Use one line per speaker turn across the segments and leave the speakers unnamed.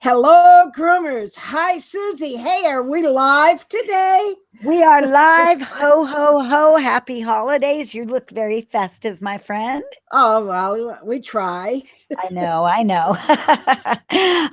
Hello, groomers. Hi, Susie. Hey, are we live today?
We are live. Ho, ho, ho. Happy holidays. You look very festive, my friend.
Oh, well, we try.
I know, I know.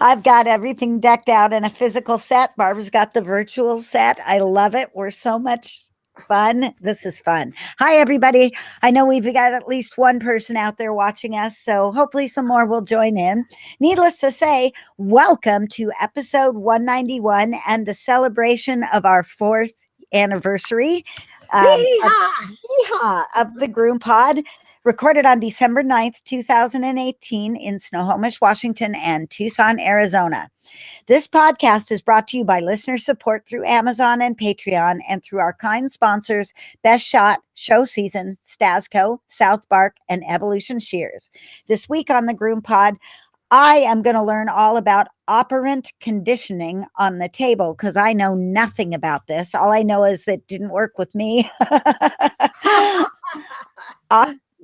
I've got everything decked out in a physical set. Barbara's got the virtual set. I love it. We're so much fun. This is fun. Hi, everybody. I know we've got at least one person out there watching us, so hopefully some more will join in. Needless to say, welcome to episode 191 and the celebration of our fourth anniversary of,
Hee-haw!
of the GroomPod. Recorded on December 9th, 2018 in Snohomish, Washington and Tucson, Arizona. This podcast is brought to you by listener support through Amazon and Patreon and through our kind sponsors, Best Shot, Show Season, Stasco, South Bark, and Evolution Shears. This week on the GroomPod, I am going to learn all about operant conditioning on the table because I know nothing about this. All I know is that it didn't work with me.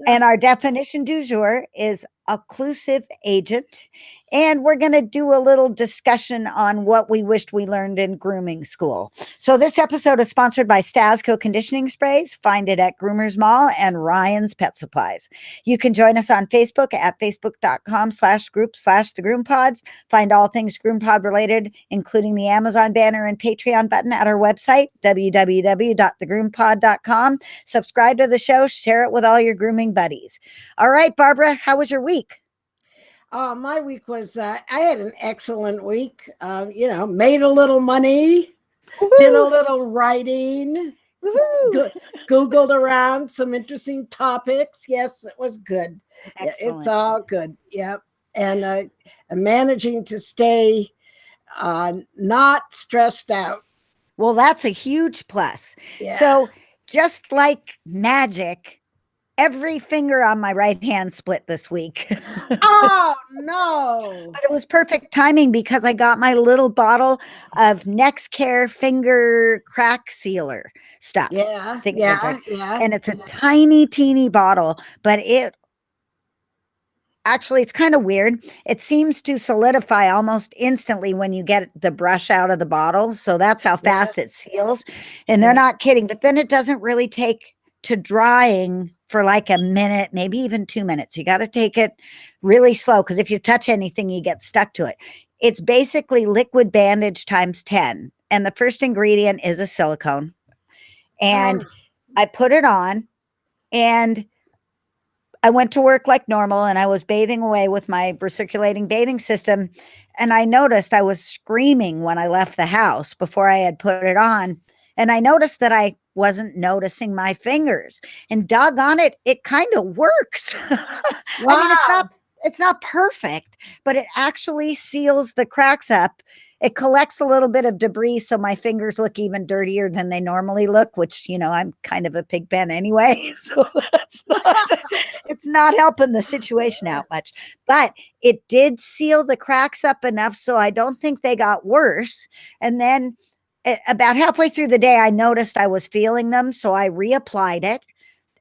And our definition du jour is occlusive agent. And we're going to do a little discussion on what we wished we learned in grooming school. So this episode is sponsored by Stasco Conditioning Sprays. Find it at Groomers Mall and Ryan's Pet Supplies. You can join us on Facebook at facebook.com/group/the GroomPods. Find all things GroomPod related, including the Amazon banner and Patreon button at our website, www.thegroompod.com. Subscribe to the show, share it with all your grooming buddies. All right, Barbara, how was your week?
My week was, I had an excellent week. Made a little money, did a little writing, Googled around some interesting topics. Yes, it was good.
Excellent.
It's all good. Yep. And I'm managing to stay not stressed out.
Well, that's a huge plus.
Yeah.
So just like magic, every finger on my right hand split this week.
Oh, no.
But it was perfect timing because I got my little bottle of NextCare finger crack sealer stuff.
Yeah.
And it's a tiny, teeny bottle, but it's kind of weird. It seems to solidify almost instantly when you get the brush out of the bottle. So that's how fast it seals. And they're not kidding. But then it doesn't really take to drying for like a minute, maybe even 2 minutes. You got to take it really slow because if you touch anything, you get stuck to it. It's basically liquid bandage times 10. And the first ingredient is a silicone. And I put it on and I went to work like normal and I was bathing away with my recirculating bathing system. And I noticed I was screaming when I left the house before I had put it on. And I noticed that I wasn't noticing my fingers, and doggone it, it kind of works.
Wow.
I mean, it's not perfect, but it actually seals the cracks up. It collects a little bit of debris, so my fingers look even dirtier than they normally look, which, I'm kind of a pig pen anyway. So it's not helping the situation out much. But it did seal the cracks up enough so I don't think they got worse. And then about halfway through the day, I noticed I was feeling them, so I reapplied it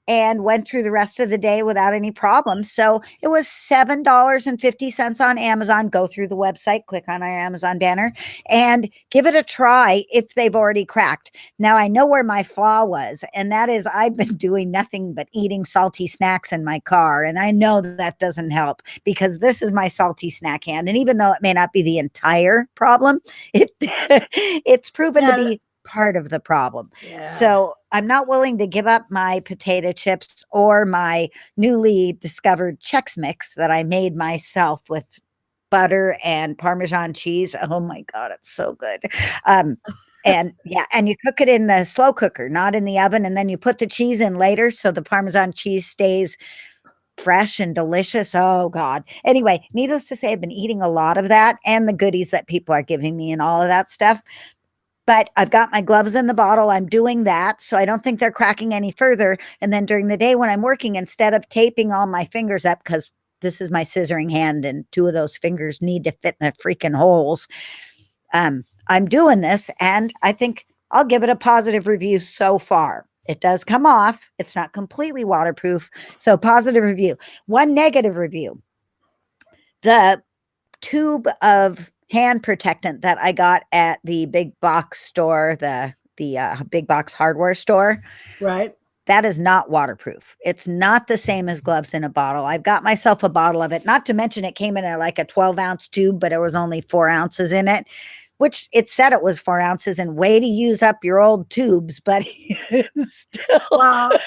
and went through the rest of the day without any problems. So it was $7.50 on Amazon. Go through the website, click on our Amazon banner, and give it a try if they've already cracked. Now, I know where my flaw was, and that is I've been doing nothing but eating salty snacks in my car, and I know that doesn't help because this is my salty snack hand. And even though it may not be the entire problem, it's proven to be part of the problem.
Yeah.
So I'm not willing to give up my potato chips or my newly discovered Chex Mix that I made myself with butter and Parmesan cheese. Oh my God, it's so good. And you cook it in the slow cooker, not in the oven. And then you put the cheese in later so the Parmesan cheese stays fresh and delicious. Oh God. Anyway, needless to say, I've been eating a lot of that and the goodies that people are giving me and all of that stuff. But I've got my gloves in the bottle. I'm doing that. So I don't think they're cracking any further. And then during the day when I'm working, instead of taping all my fingers up, because this is my scissoring hand and 2 of those fingers need to fit in the freaking holes. I'm doing this and I think I'll give it a positive review so far. It does come off. It's not completely waterproof. So positive review. One negative review. The tube of hand protectant that I got at the big box store, the big box hardware store.
Right.
That is not waterproof. It's not the same as gloves in a bottle. I've got myself a bottle of it. Not to mention it came in like a 12-ounce tube, but it was only 4 ounces in it, which it said it was 4 ounces, and way to use up your old tubes, but still.
Well,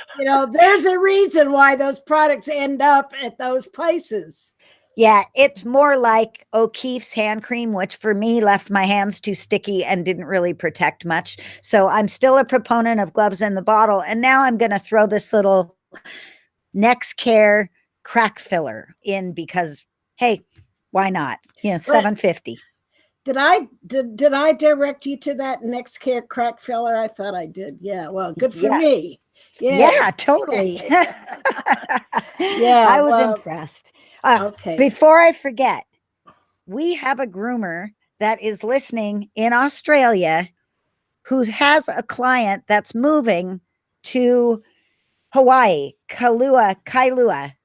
there's a reason why those products end up at those places.
Yeah, it's more like O'Keeffe's hand cream, which for me left my hands too sticky and didn't really protect much. So I'm still a proponent of gloves in the bottle. And now I'm going to throw this little Next Care crack filler in because, hey, why not? $7.50.
Did I direct you to that Next Care crack filler? I thought I did. Yeah. Well, good for me.
Yeah, totally.
Yeah,
I was impressed.
Okay.
Before I forget, we have a groomer that is listening in Australia who has a client that's moving to Hawaii, Kailua,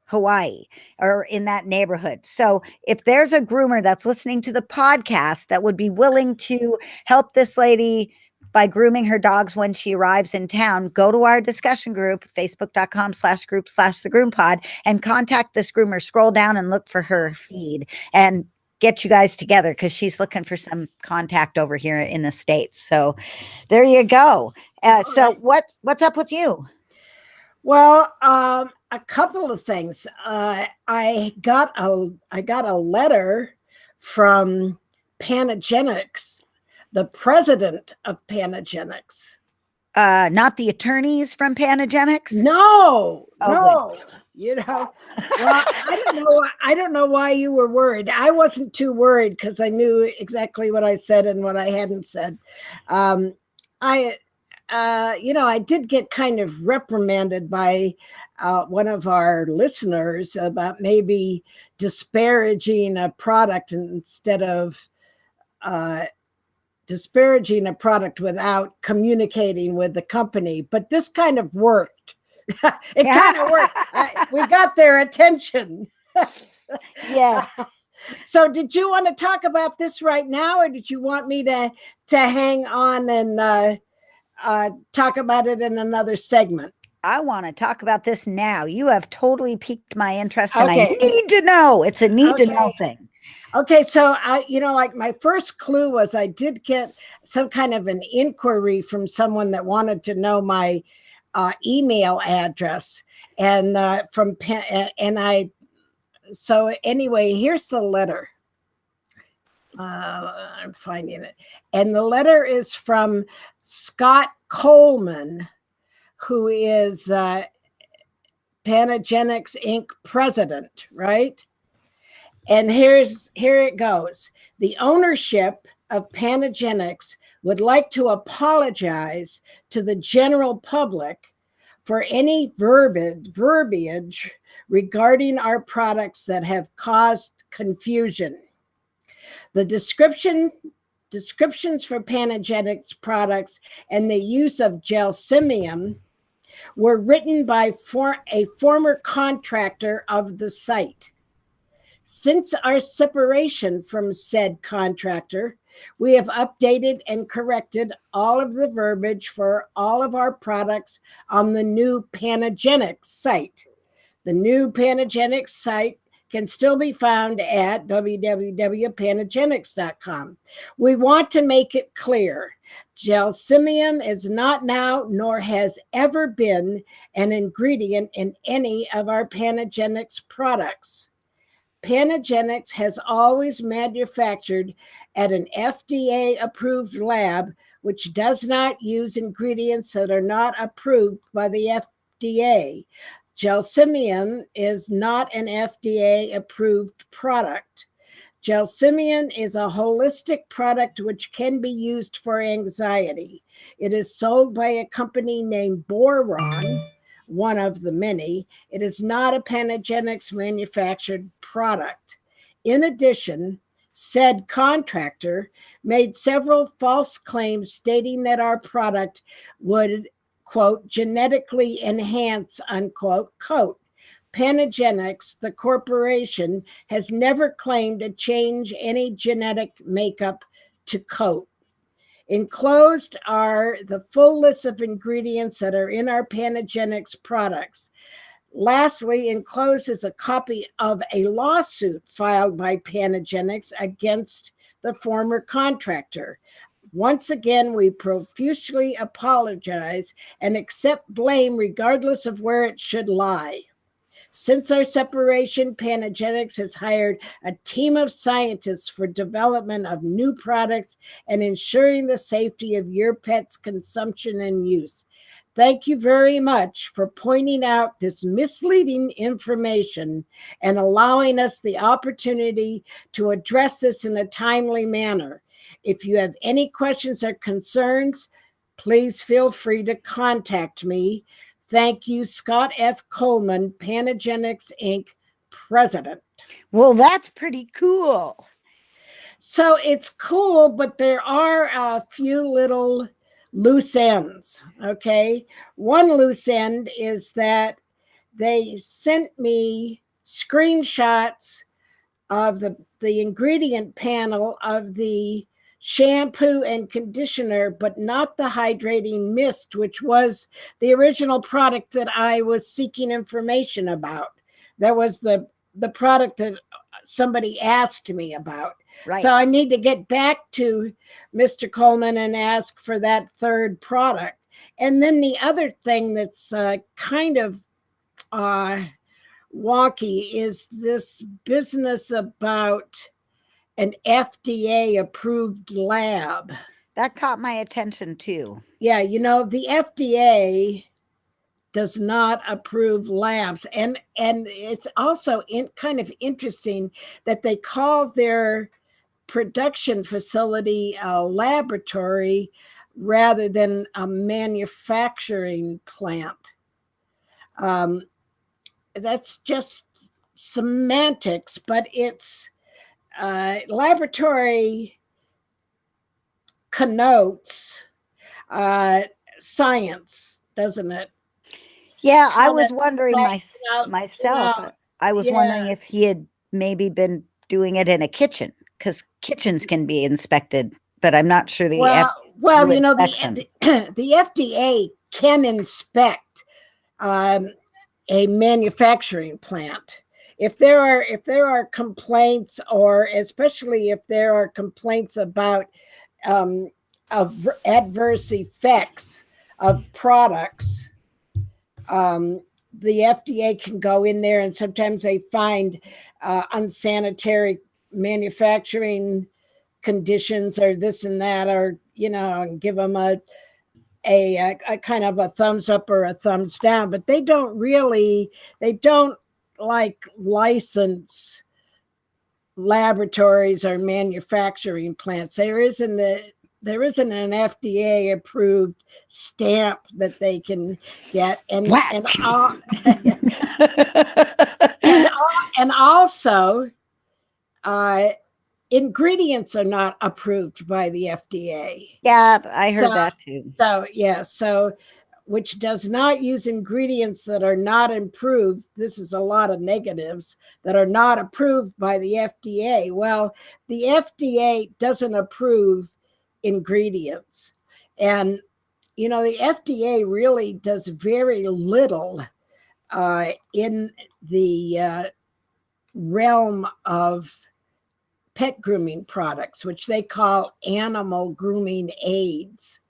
Hawaii, or in that neighborhood. So if there's a groomer that's listening to the podcast that would be willing to help this lady by grooming her dogs when she arrives in town, go to our discussion group, facebook.com/group/the GroomPod, and contact this groomer. Scroll down and look for her feed and get you guys together because she's looking for some contact over here in the States. So there you go. So what's up with you?
Well, a couple of things. I got a letter from Panagenics, the president of Panagenics.
Not the attorneys from Panagenics?
No.
Good.
Well, I don't know why you were worried. I wasn't too worried because I knew exactly what I said and what I hadn't said. I did get kind of reprimanded by one of our listeners about maybe disparaging a product instead of disparaging a product without communicating with the company. But this kind of worked. It kind of worked. We got their attention.
Yes.
So did you want to talk about this right now, or did you want me to hang on and talk about it in another segment?
I want to talk about this now. You have totally piqued my interest, and I need to know. It's a need to know thing.
Okay, so like my first clue was I did get some kind of an inquiry from someone that wanted to know my email address, and so anyway, here's the letter. I'm finding it. And the letter is from Scott Coleman, who is Panagenics Inc. president, right? And here it goes. The ownership of Panagenics would like to apologize to the general public for any verbiage regarding our products that have caused confusion. The descriptions for Panagenics products and the use of gelsemium were written by a former contractor of the site. Since our separation from said contractor, we have updated and corrected all of the verbiage for all of our products on the new Panagenics site. The new Panagenics site can still be found at www.panagenics.com. We want to make it clear, gelsemium is not now nor has ever been an ingredient in any of our Panagenics products. Panagenics has always manufactured at an FDA-approved lab, which does not use ingredients that are not approved by the FDA. Gelsemium is not an FDA-approved product. Gelsemium is a holistic product which can be used for anxiety. It is sold by a company named Boron, one of the many. It is not a Panagenics manufactured product. In addition, said contractor made several false claims stating that our product would, quote, genetically enhance, unquote, coat Panagenics, the corporation, has never claimed to change any genetic makeup to coat. Enclosed are the full list of ingredients that are in our Panagenics products. Lastly, enclosed is a copy of a lawsuit filed by Panagenics against the former contractor. Once again, we profusely apologize and accept blame regardless of where it should lie. Since our separation, Panagenics has hired a team of scientists for development of new products and ensuring the safety of your pet's consumption and use. Thank you very much for pointing out this misleading information and allowing us the opportunity to address this in a timely manner. If you have any questions or concerns, please feel free to contact me. Thank you, Scott F. Coleman, Panagenics, Inc., President.
Well, that's pretty cool.
So it's cool, but there are a few little loose ends, okay? One loose end is that they sent me screenshots of the ingredient panel of the shampoo and conditioner, but not the hydrating mist, which was the original product that I was seeking information about. That was the product that somebody asked me about.
Right.
So I need to get back to Mr. Coleman and ask for that third product. And then the other thing that's kind of wonky is this business about an FDA approved lab.
That caught my attention too.
Yeah, you know, the FDA does not approve labs. And it's also kind of interesting that they call their production facility a laboratory rather than a manufacturing plant. That's just semantics, but it's laboratory connotes science, doesn't it?
Yeah, I was wondering myself. I was wondering if he had maybe been doing it in a kitchen, because kitchens can be inspected, but I'm not sure the
well, you know, the FDA can inspect a manufacturing plant. If there are complaints, or especially if there are complaints about of adverse effects of products, the FDA can go in there, and sometimes they find unsanitary manufacturing conditions or this and that, or, you know, and give them a kind of a thumbs up or a thumbs down. But they don't like license laboratories or manufacturing plants. There isn't an FDA approved stamp that they can get, and also ingredients are not approved by the FDA.
Yeah, I heard that too.
So which does not use ingredients that are not approved. This is a lot of negatives that are not approved by the FDA. Well, the FDA doesn't approve ingredients. And, you know, the FDA really does very little in the realm of pet grooming products, which they call animal grooming aids.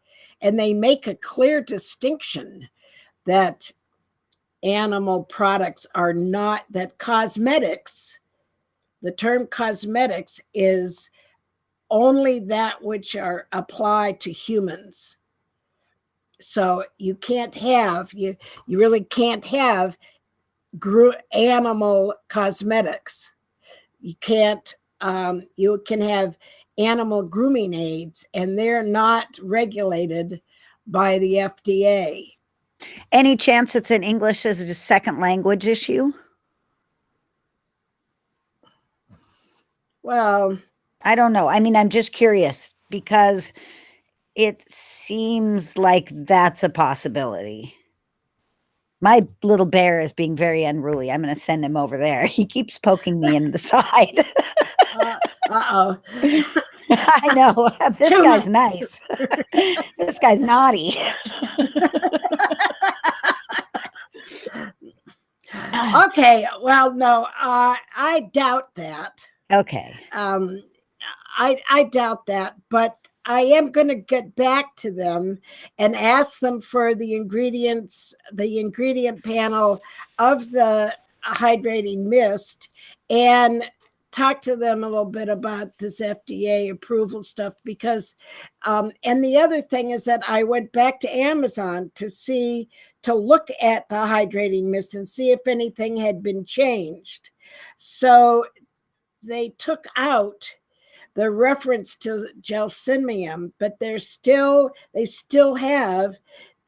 And they make a clear distinction that animal products are not, that cosmetics, the term cosmetics is only that which are applied to humans. So you can't have, you really can't have animal cosmetics. You can't, you can have animal grooming aids, and they're not regulated by the FDA.
Any chance it's in English as a second language issue?
Well,
I don't know. I mean, I'm just curious, because it seems like that's a possibility. My little bear is being very unruly. I'm going to send him over there. He keeps poking me in the side.
Uh-oh.
I know. This
Too
guy's
much.
nice. This guy's naughty.
Okay, well, no, I doubt that.
Okay.
I doubt that, but I am going to get back to them and ask them for the ingredients, the ingredient panel of the hydrating mist, and talk to them a little bit about this FDA approval stuff because, and the other thing is that I went back to Amazon to look at the hydrating mist and see if anything had been changed. So they took out the reference to gelsemium, but they still have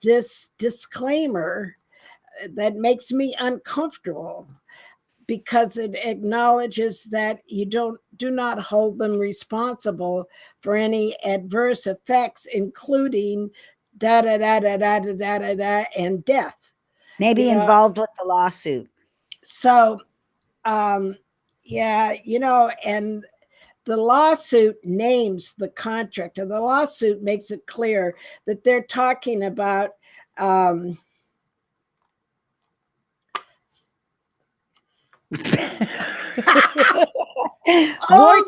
this disclaimer that makes me uncomfortable because it acknowledges that you do not hold them responsible for any adverse effects, including da da da da da da da da, da and death.
Maybe involved with the lawsuit.
So, yeah, and the lawsuit names the contractor. The lawsuit makes it clear that they're talking about
Warts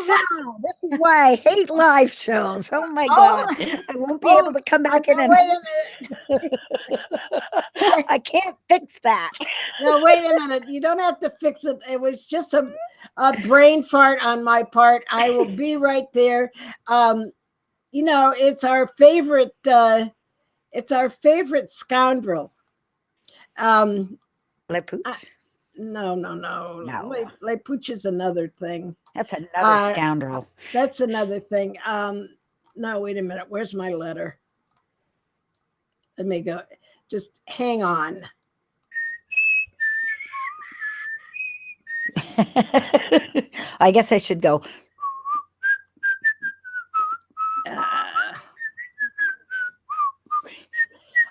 and all. This is why I hate live shows. Oh my God. I won't be able to come back in and
wait a minute.
I can't fix that.
No, wait a minute. You don't have to fix it. It was just a brain fart on my part. I will be right there. It's our favorite scoundrel.
Le Pooch?
No. Le Pooch is another thing.
That's another scoundrel.
That's another thing. No, wait a minute. Where's my letter? Let me go. Just hang on.
I guess I should go.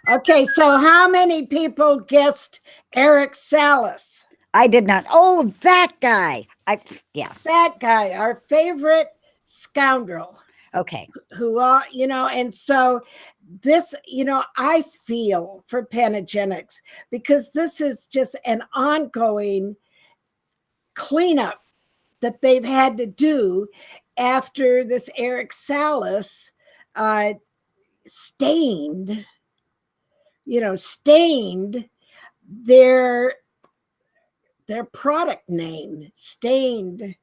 Okay, so how many people guessed Eric Salas?
I did not. Oh, that guy.
That guy, our favorite scoundrel.
Okay.
Who, and so this, I feel for Panagenics because this is just an ongoing cleanup that they've had to do after this Eric Salas stained their product name, stained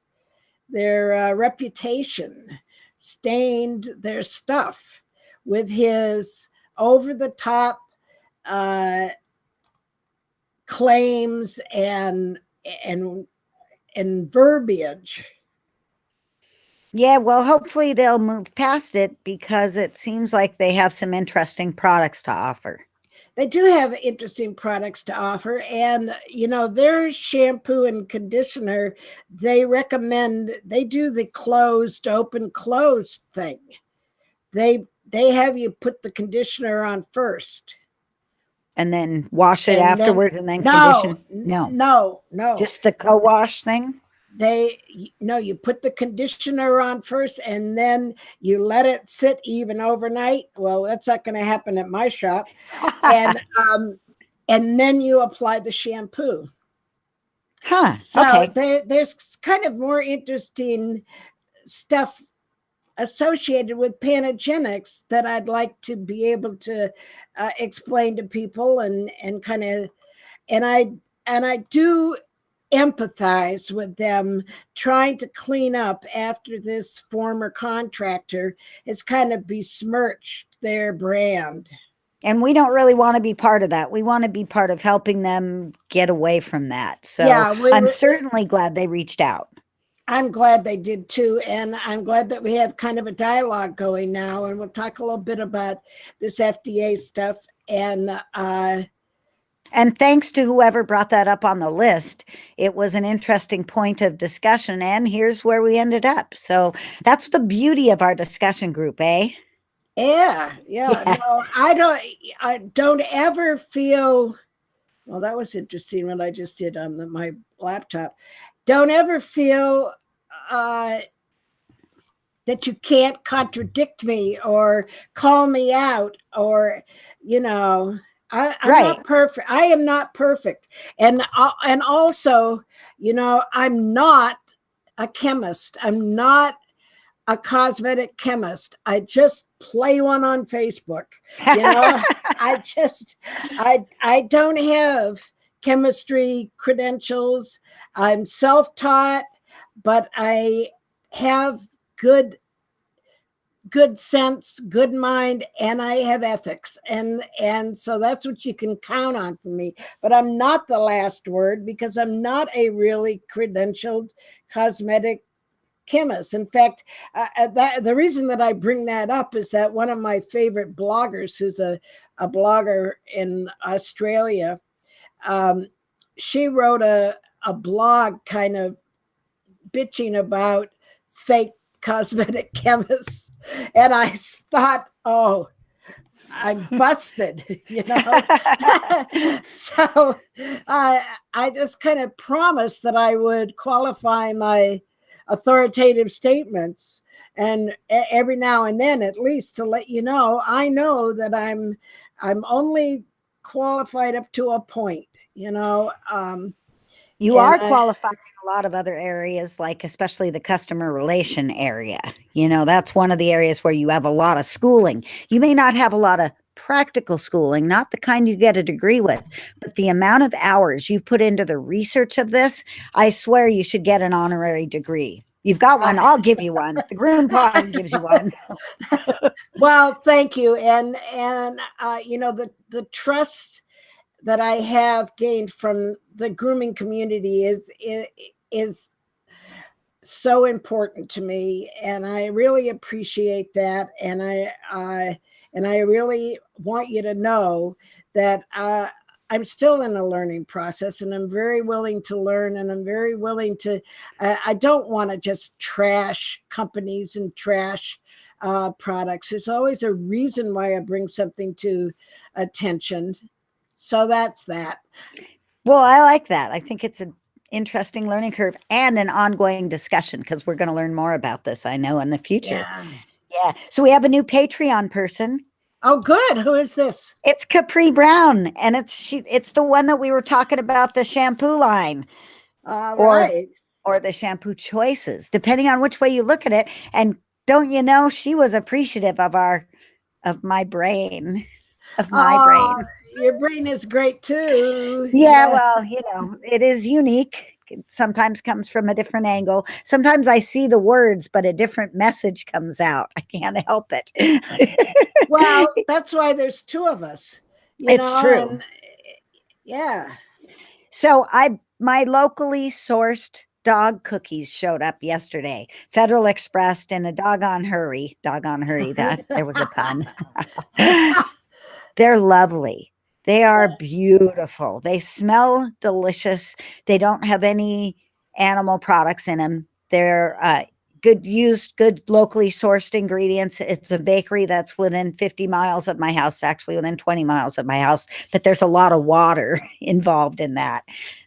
their reputation, stained their stuff with his over-the-top claims and verbiage.
Yeah, well, hopefully they'll move past it because it seems like they have some interesting products to offer.
They do have interesting products to offer, and their shampoo and conditioner, they recommend, they do the closed, open, closed thing. They have you put the conditioner on first.
And then wash it afterward and then condition?
No.
Just the co-wash thing?
You put the conditioner on first and then you let it sit even overnight. Well, that's not going to happen at my shop. And then you apply the shampoo.
So
there's kind of more interesting stuff associated with Panagenics that I'd like to be able to explain to people and I do empathize with them trying to clean up after this former contractor has kind of besmirched their brand.
And we don't really want to be part of that. We want to be part of helping them get away from that. So yeah, I'm certainly glad they reached out.
I'm glad they did too. And I'm glad that we have kind of a dialogue going now. And we'll talk a little bit about this FDA stuff.
And thanks to whoever brought that up on the list. It was an interesting point of discussion, and here's where we ended up. So that's the beauty of our discussion group, eh?
Yeah. No, I don't ever feel Well, that was interesting what I just did on my laptop. Don't ever feel uh, that you can't contradict me or call me out or, you know, I'm
Right.
not perfect. I am not perfect. And also, I'm not a chemist. I'm not a cosmetic chemist. I just play one on Facebook. You know, I just I don't have chemistry credentials. I'm self-taught, but I have good good sense, good mind, and I have ethics. And so that's what you can count on from me. But I'm not the last word because I'm not a really credentialed cosmetic chemist. In fact, the reason that I bring that up is that one of my favorite bloggers, who's a blogger in Australia, she wrote a blog kind of bitching about fake cosmetic chemists. And I thought, oh, I'm busted, So I just kind of promised that I would qualify my authoritative statements, and every now and then, at least, to let you know, I know that I'm only qualified up to a point.
You are qualified in a lot of other areas, like especially the customer relation area. That's one of the areas where you have a lot of schooling. You may not have a lot of practical schooling, not the kind you get a degree with, but the amount of hours you've put into the research of this, I swear you should get an honorary degree. You've got one. I'll give you one. The GroomPod gives you one.
Well, thank you. And the trust that I have gained from the grooming community is so important to me, and I really appreciate that. And I really want you to know that I'm still in a learning process, and I'm very willing to learn, and I'm very willing to. I don't want to just trash companies and trash products. There's always a reason why I bring something to attention. So that's that.
Well, I like that. I think it's an interesting learning curve and an ongoing discussion because we're going to learn more about this, I know, in the future. Yeah. So we have a new Patreon person.
Oh, good. Who is this?
It's Capri Brown, and it's the one that we were talking about, the shampoo line.
Right.
Or the shampoo choices, depending on which way you look at it. And don't you know, she was appreciative of my brain. Brain.
Your brain is great too.
Yeah, well, it is unique. It sometimes comes from a different angle. Sometimes I see the words, but a different message comes out. I can't help it.
Well, that's why there's two of us.
It's true.
And, yeah.
So my locally sourced dog cookies showed up yesterday. Federal Express in a doggone hurry. That there was a pun. They're lovely. They are beautiful. They smell delicious. They don't have any animal products in them. They're good locally sourced ingredients. It's a bakery that's within 50 miles of my house, actually within 20 miles of my house, but there's a lot of water involved in that.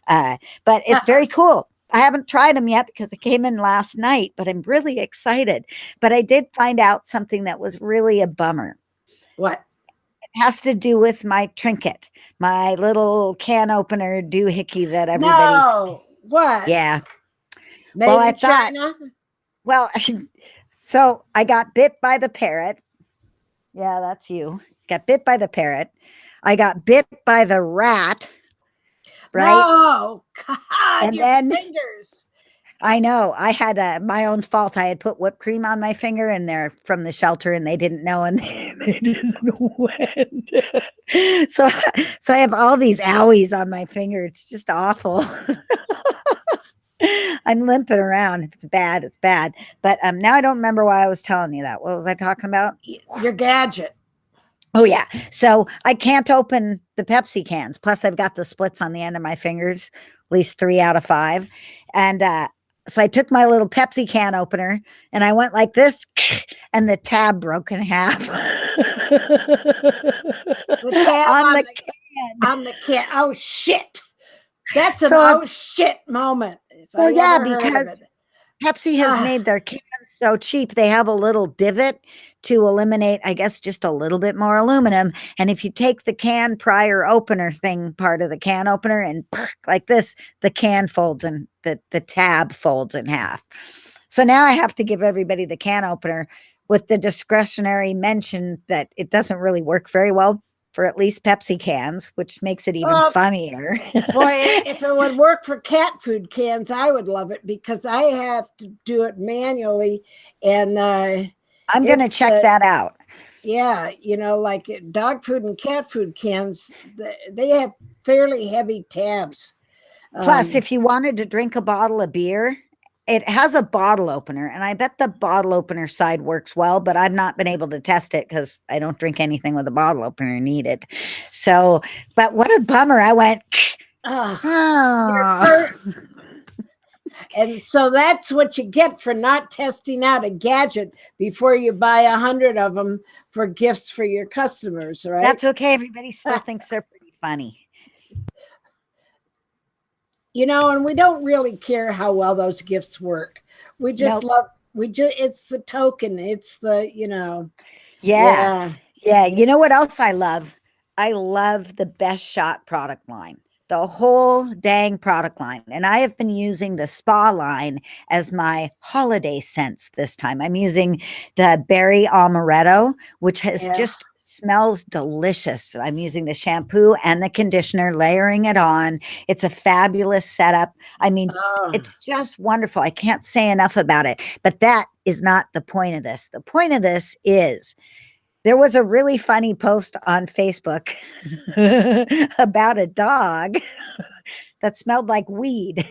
But it's very cool. I haven't tried them yet because it came in last night, but I'm really excited. But I did find out something that was really a bummer.
What?
Has to do with my trinket, my little can opener doohickey that everybody.
No, what?
Yeah.
Made in China?
Well, so I got bit by the parrot. Yeah, that's you. Got bit by the parrot. I got bit by the rat. Right?
Oh, God, and your fingers.
I know. I had my own fault. I had put whipped cream on my finger, and they're from the shelter, and they didn't know, and they just went. So I have all these owies on my finger. It's just awful. I'm limping around. It's bad. It's bad. But now I don't remember why I was telling you that. What was I talking about?
Your gadget.
Oh, yeah. So I can't open the Pepsi cans. Plus, I've got the splits on the end of my fingers, at least 3 out of 5. And so I took my little Pepsi can opener and I went like this, and the tab broke in half.
The tab
on
on
the
the
can.
on the can. Oh shit! That's an
So,
oh shit moment if
well,
I
yeah,
ever heard of
because
it.
Pepsi has
Ah,
made their cans so cheap. They have a little divot to eliminate, I guess, just a little bit more aluminum. And if you take the can prior opener thing, part of the can opener, and like this, the can folds and the tab folds in half. So now I have to give everybody the can opener with the discretionary mention that it doesn't really work very well for at least Pepsi cans, which makes it even
well,
funnier.
boy, if it would work for cat food cans, I would love it because I have to do it manually, and
I'm going to
it's
check that out.
yeah, like dog food and cat food cans, they have fairly heavy tabs.
Plus,
Um,
if you wanted to drink a bottle of beer, it has a bottle opener, and I bet the bottle opener side works well, but I've not been able to test it because I don't drink anything with a bottle opener needed. So, but what a bummer. I went,
oh,
oh.
and so that's what you get for not testing out a gadget before you buy 100 of them for gifts for your customers, right?
That's okay. Everybody still thinks they're pretty funny.
And we don't really care how well those gifts work. We just
Nope.
love, it's the token. It's the,
Yeah.
yeah.
Yeah. You know what else I love? I love the Best Shot product line, the whole dang product line. And I have been using the spa line as my holiday scents this time. I'm using the berry amaretto, which has
Yeah.
just smells delicious. I'm using the shampoo and the conditioner, layering it on. It's a fabulous setup. I mean,
Oh.
it's just wonderful. I can't say enough about it. But that is not the point of this. The point of this is there was a really funny post on Facebook about a dog that smelled like weed.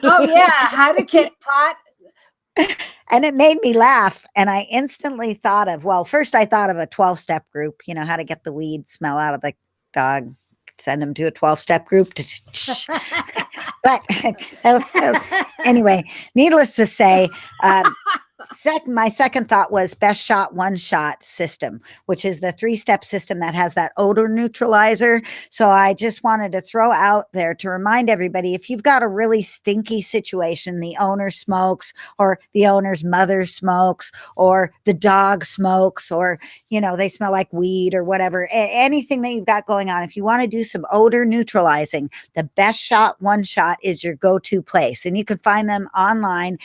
Oh yeah, how to get pot.
And it made me laugh. And I instantly thought of, well, first I thought of a 12-step group, how to get the weed smell out of the dog, send them to a 12-step group. But anyway, needless to say, my second thought was Best Shot One Shot system, which is the 3-step system that has that odor neutralizer. So I just wanted to throw out there to remind everybody, if you've got a really stinky situation, the owner smokes, or the owner's mother smokes, or the dog smokes, or they smell like weed or whatever, anything that you've got going on, if you want to do some odor neutralizing, the Best Shot One Shot is your go-to place. And you can find them online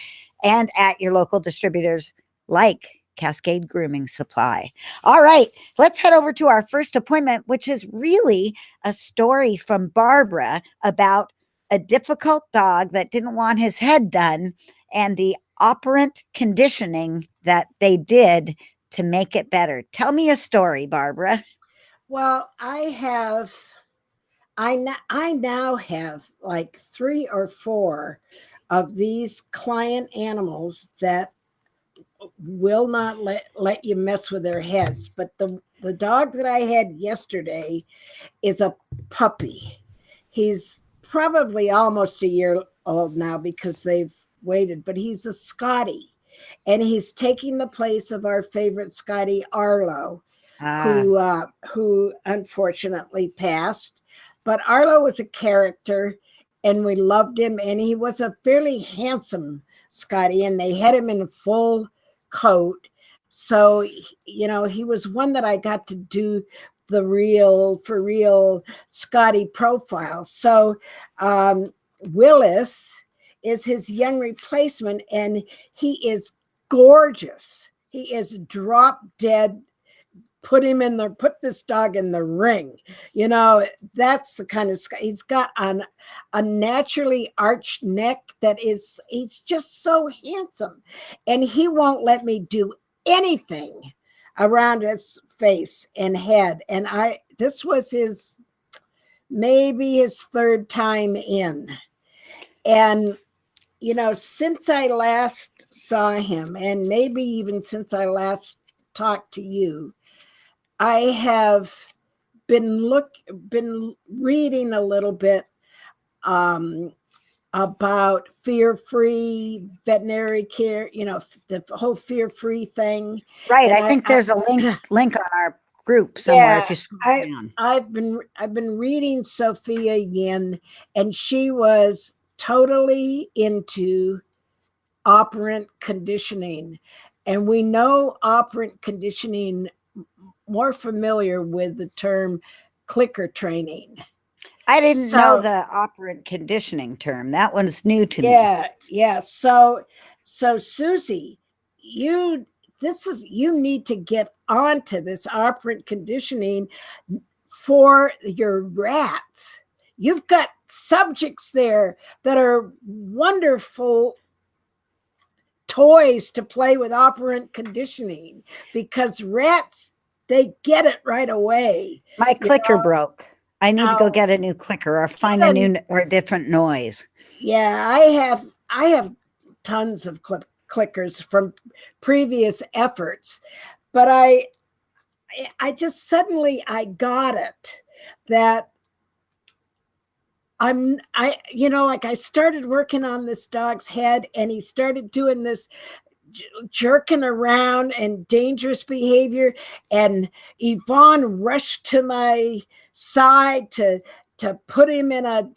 and at your local distributors like Cascade Grooming Supply. All right, let's head over to our first appointment, which is really a story from Barbara about a difficult dog that didn't want his head done and the operant conditioning that they did to make it better. Tell me a story, Barbara.
Well, I now have like 3 or 4 of these client animals that will not let you mess with their heads. But the dog that I had yesterday is a puppy. He's probably almost a year old now because they've waited, but he's a Scottie. And he's taking the place of our favorite Scottie, Arlo,
Ah,
who unfortunately passed. But Arlo was a character, and we loved him, and he was a fairly handsome Scottie, and they had him in a full coat. So he was one that I got to do the real for real Scottie profile. So Willis is his young replacement, and he is gorgeous. He is drop dead. Put this dog in the ring. That's the kind of he's got a naturally arched neck he's just so handsome. And he won't let me do anything around his face and head. And this was maybe his 3rd time in. And since I last saw him, and maybe even since I last talked to you, I have been reading a little bit about fear-free veterinary care, the whole fear-free thing.
Right.
And
I think there's a link on our group somewhere if you scroll down.
I've been reading Sophia Yin, and she was totally into operant conditioning. And we know operant conditioning more familiar with the term clicker training.
I didn't know the operant conditioning term. That one's new to me.
Yeah. So Susie, you need to get onto this operant conditioning for your rats. You've got subjects there that are wonderful toys to play with operant conditioning, because rats, they get it right away.
My clicker broke. I need to go get a new clicker or find a new or a different noise.
Yeah, I have tons of clickers from previous efforts, but I just suddenly I got it that I started working on this dog's head, and he started doing this jerking around and dangerous behavior, and Yvonne rushed to my side to put him in a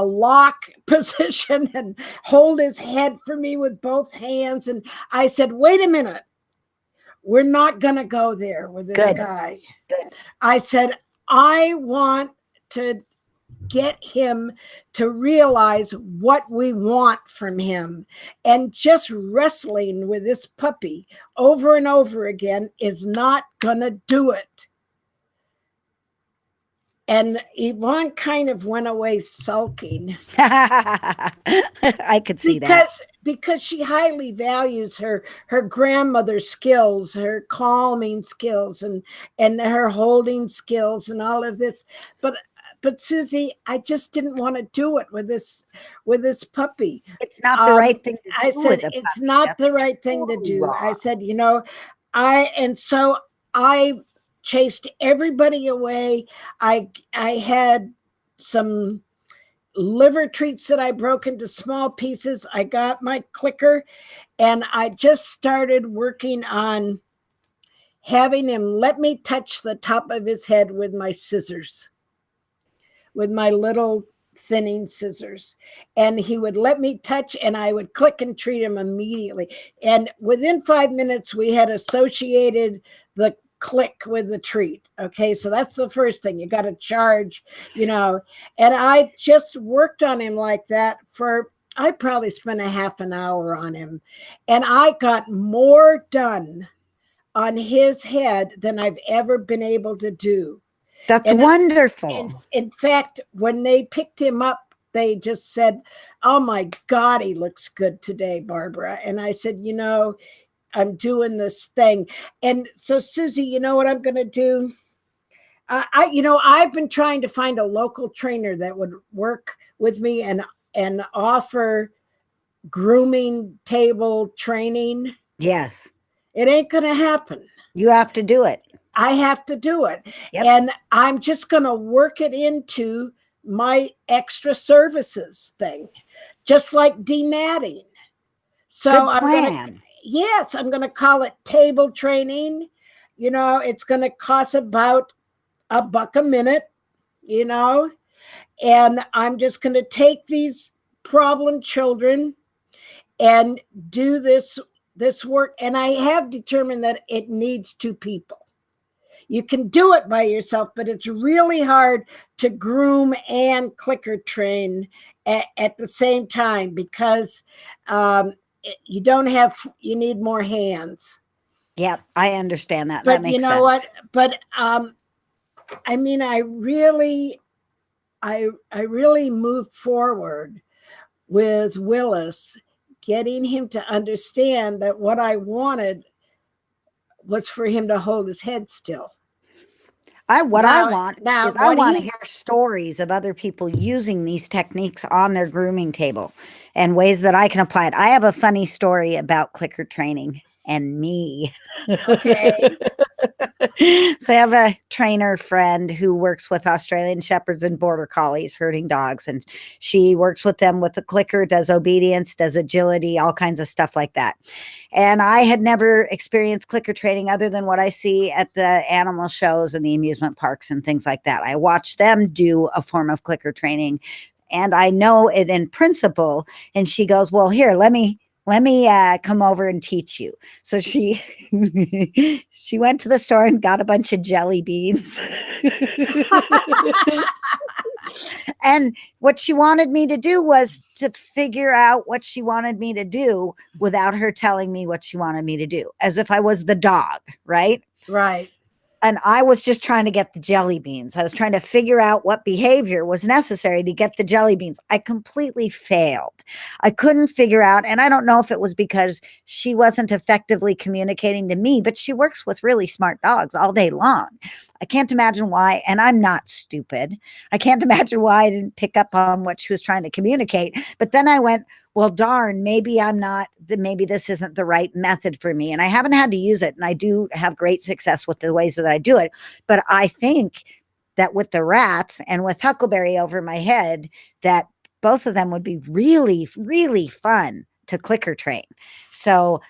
lock position and hold his head for me with both hands. And I said, wait a minute, we're not going to go there with this guy.
Good.
I said, I want to get him to realize what we want from him. And just wrestling with this puppy over and over again is not going to do it. And Yvonne kind of went away sulking.
I could see that.
Because she highly values her grandmother's skills, her calming skills, and her holding skills and all of this. But Susie, I just didn't want to do it with this puppy.
It's not the right thing to do.
I said, it's not the right thing to do.
Wrong.
I said, so I chased everybody away. I had some liver treats that I broke into small pieces. I got my clicker, and I just started working on having him let me touch the top of his head with my scissors, with my little thinning scissors. And he would let me touch, and I would click and treat him immediately. And within 5 minutes, we had associated the click with the treat. Okay, so that's the first thing. You got to charge, and I just worked on him like that I probably spent a half an hour on him, and I got more done on his head than I've ever been able to do.
That's wonderful.
In fact, when they picked him up, they just said, oh my God, he looks good today, Barbara. And I said, I'm doing this thing. And so, Susie, you know what I'm going to do? I've been trying to find a local trainer that would work with me and offer grooming table training.
Yes.
It ain't going to happen.
You have to do it.
I have to do it.
Yep.
And I'm just going to work it into my extra services thing, just like dematting. So
good plan.
I'm going to call it table training. It's going to cost about $1 a minute, and I'm just going to take these problem children and do this work. And I have determined that it needs 2 people. You can do it by yourself, but it's really hard to groom and clicker train at the same time, because you need more hands.
Yep, I understand that.
But
that makes
you know
sense.
what? But I mean, I really moved forward with Willis, getting him to understand that what I wanted was for him to hold his head still.
I want to hear stories of other people using these techniques on their grooming table and ways that I can apply it. I have a funny story about clicker training and me.
Okay.
So I have a trainer friend who works with Australian Shepherds and Border Collies, herding dogs, and she works with them with the clicker, does obedience, does agility, all kinds of stuff like that. And I had never experienced clicker training other than what I see at the animal shows and the amusement parks and things like that. I watch them do a form of clicker training, and I know it in principle. And she goes, "Well, here, let me come over and teach you." So she she went to the store and got a bunch of jelly beans. And what she wanted me to do was to figure out what she wanted me to do without her telling me what she wanted me to do, as if I was the dog, right?
Right.
And I was just trying to get the jelly beans. I was trying to figure out what behavior was necessary to get the jelly beans. I completely failed. I couldn't figure out, and I don't know if it was because she wasn't effectively communicating to me, but she works with really smart dogs all day long. I can't imagine why, and I'm not stupid. I can't imagine why I didn't pick up on what she was trying to communicate. But then I went, well, darn, maybe maybe this isn't the right method for me. And I haven't had to use it. And I do have great success with the ways that I do it. But I think that with the rats and with Huckleberry over my head, that both of them would be really, really fun to clicker train. So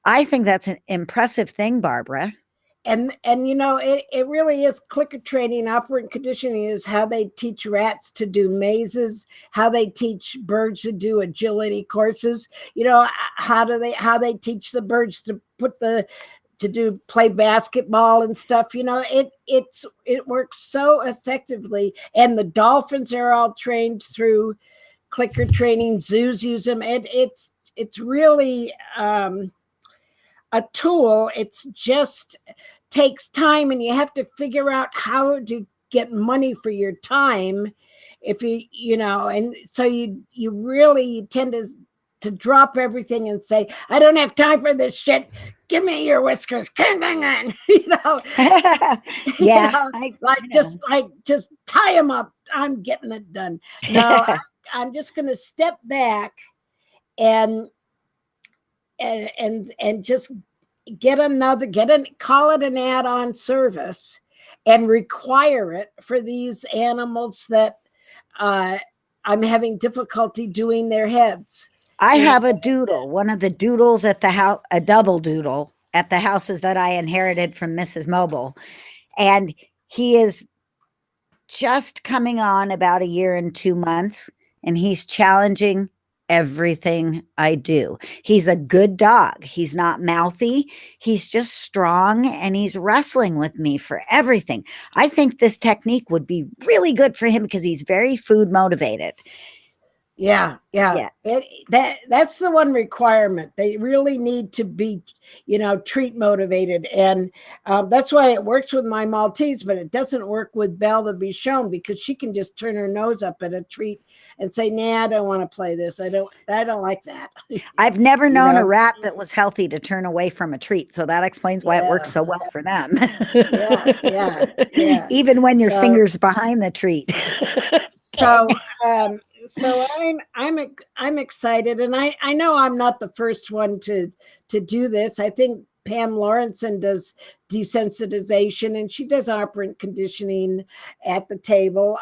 I think that's an impressive thing, Barbara.
And it really is clicker training. Operant conditioning is how they teach rats to do mazes, how they teach birds to do agility courses. How they teach the birds to play basketball and stuff. It works so effectively. And the dolphins are all trained through clicker training. Zoos use them, and it's really a tool. It's just takes time, and you have to figure out how to get money for your time. If and so you really tend to drop everything and say, I don't have time for this shit. Give me your whiskers.
Yeah.
Just tie them up. I'm getting it done. No, I'm just going to step back and just call it an add-on service and require it for these animals that I'm having difficulty doing their heads.
I have a doodle, one of the doodles at the house, a double doodle at the houses that I inherited from Mrs. Mobile. And he is just coming on about a year and 2 months, and he's challenging everything I do. He's a good dog. He's not mouthy. He's just strong, and he's wrestling with me for everything. I think this technique would be really good for him because he's very food motivated.
Yeah. That's the one requirement. They really need to be, treat motivated. And that's why it works with my Maltese, but it doesn't work with Belle the Bichon, because she can just turn her nose up at a treat and say, nah, I don't want to play this. I don't like that.
I've never known a rat that was healthy to turn away from a treat. So that explains why it works so well for them.
Yeah.
Even when your finger's behind the treat.
So I'm excited, and I know I'm not the first one to do this. I think Pam Lawrenson does desensitization, and she does operant conditioning at the table.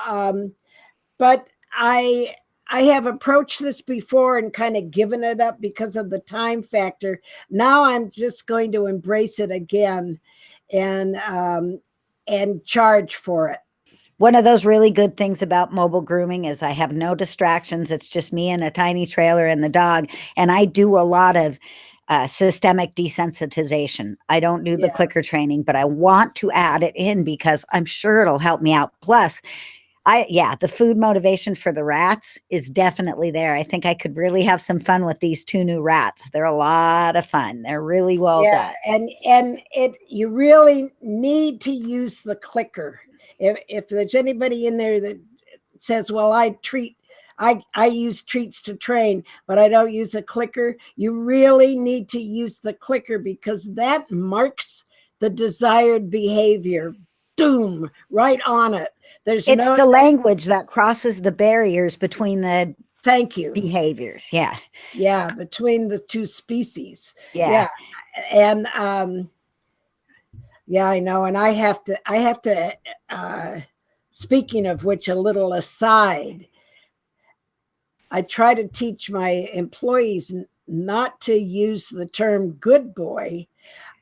But I have approached this before and kind of given it up because of the time factor. Now I'm just going to embrace it again and charge for it.
One of those really good things about mobile grooming is I have no distractions. It's just me and a tiny trailer and the dog. And I do a lot of systemic desensitization. I don't do the clicker training, but I want to add it in because I'm sure it'll help me out. Plus, the food motivation for the rats is definitely there. I think I could really have some fun with these 2 new rats. They're a lot of fun. They're really well done.
And you really need to use the clicker. If there's anybody in there that says, well, I use treats to train, but I don't use a clicker, you really need to use the clicker, because that marks the desired behavior. Doom, right on it.
It's the language that crosses the barriers between the behaviors.
Yeah, between the 2 species.
Yeah.
And Yeah, I know. And I have to, speaking of which, a little aside, I try to teach my employees not to use the term good boy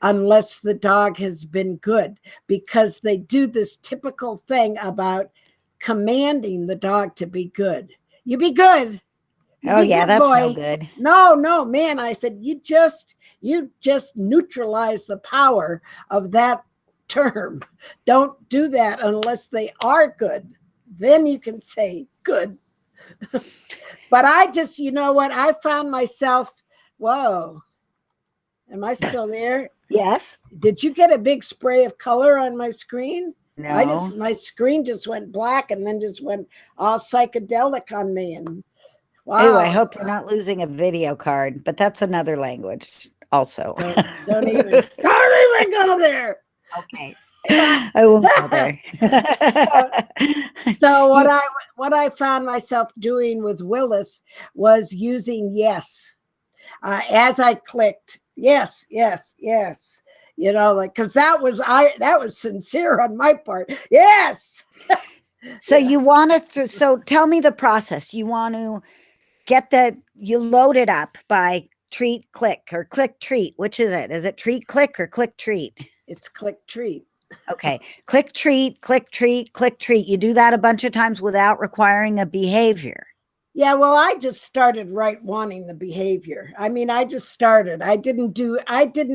unless the dog has been good, because they do this typical thing about commanding the dog to be good. You be good. You
Oh
be
yeah,
good
that's no
boy.
good.
No, no, man. I said, you just neutralize the power of that term. Don't do that unless they are good. Then you can say good. But I just, you know what? I found myself, whoa, am I still there?
Yes.
Did you get a big spray of color on my screen?
No.
My screen just went black and then just went all psychedelic on me. And
Oh, I
wow.
hope you're not losing a video card, but that's another language also.
Don't even go there.
Okay. I won't go there.
So what I found myself doing with Willis was using yes. As I clicked, yes, yes, yes. You know, like, because that was sincere on my part. Yes.
So you want to, so tell me the process. You want to you load it up by treat, click, or click, treat. Which is it? Is it treat, click, or click, treat?
It's click treat.
Okay. Click, treat, click, treat, click, treat. You do that a bunch of times without requiring a behavior.
Yeah, well, I just started right wanting the behavior. I mean, I just started. I didn't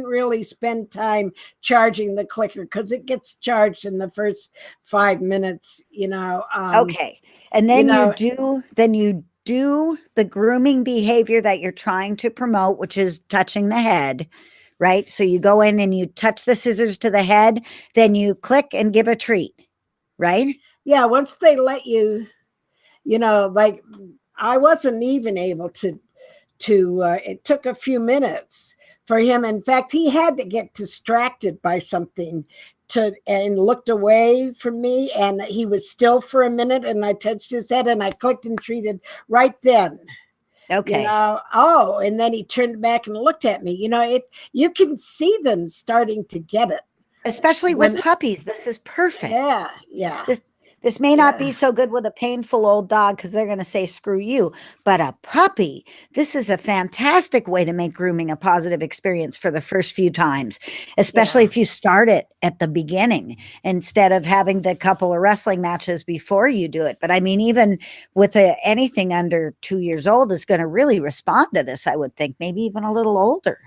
really spend time charging the clicker because it gets charged in the first 5 minutes, you know.
Okay. And then
you
you do the grooming behavior that you're trying to promote, which is touching the head, right? So you go in and you touch the scissors to the head, then you click and give a treat, right?
Yeah, once they let you, you know, like I wasn't even able to it took a few minutes for him. In fact, he had to get distracted by something and looked away from me, and he was still for a minute, and I touched his head and I clicked and treated right then.
Okay.
You know, oh, and then he turned back and looked at me. You know, you can see them starting to get it.
Especially with puppies. This is perfect.
Yeah, yeah.
This may not be so good with a painful old dog because they're going to say, screw you. But a puppy, this is a fantastic way to make grooming a positive experience for the first few times, especially if you start it at the beginning instead of having the couple of wrestling matches before you do it. But I mean, even with anything under 2 years old is going to really respond to this, I would think, maybe even a little older.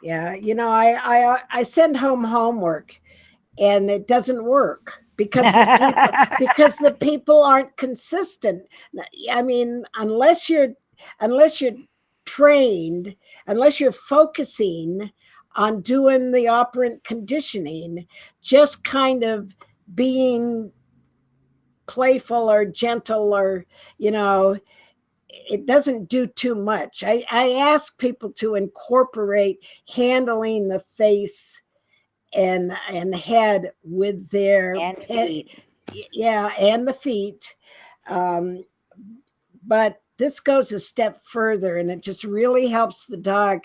Yeah, you know, I send home homework and it doesn't work because the people aren't consistent. I mean, unless you're trained, unless you're focusing on doing the operant conditioning, just kind of being playful or gentle, or, you know, it doesn't do too much. I ask people to incorporate handling the face and head with their
feet.
Yeah, and the feet. But this goes a step further, and it just really helps the dog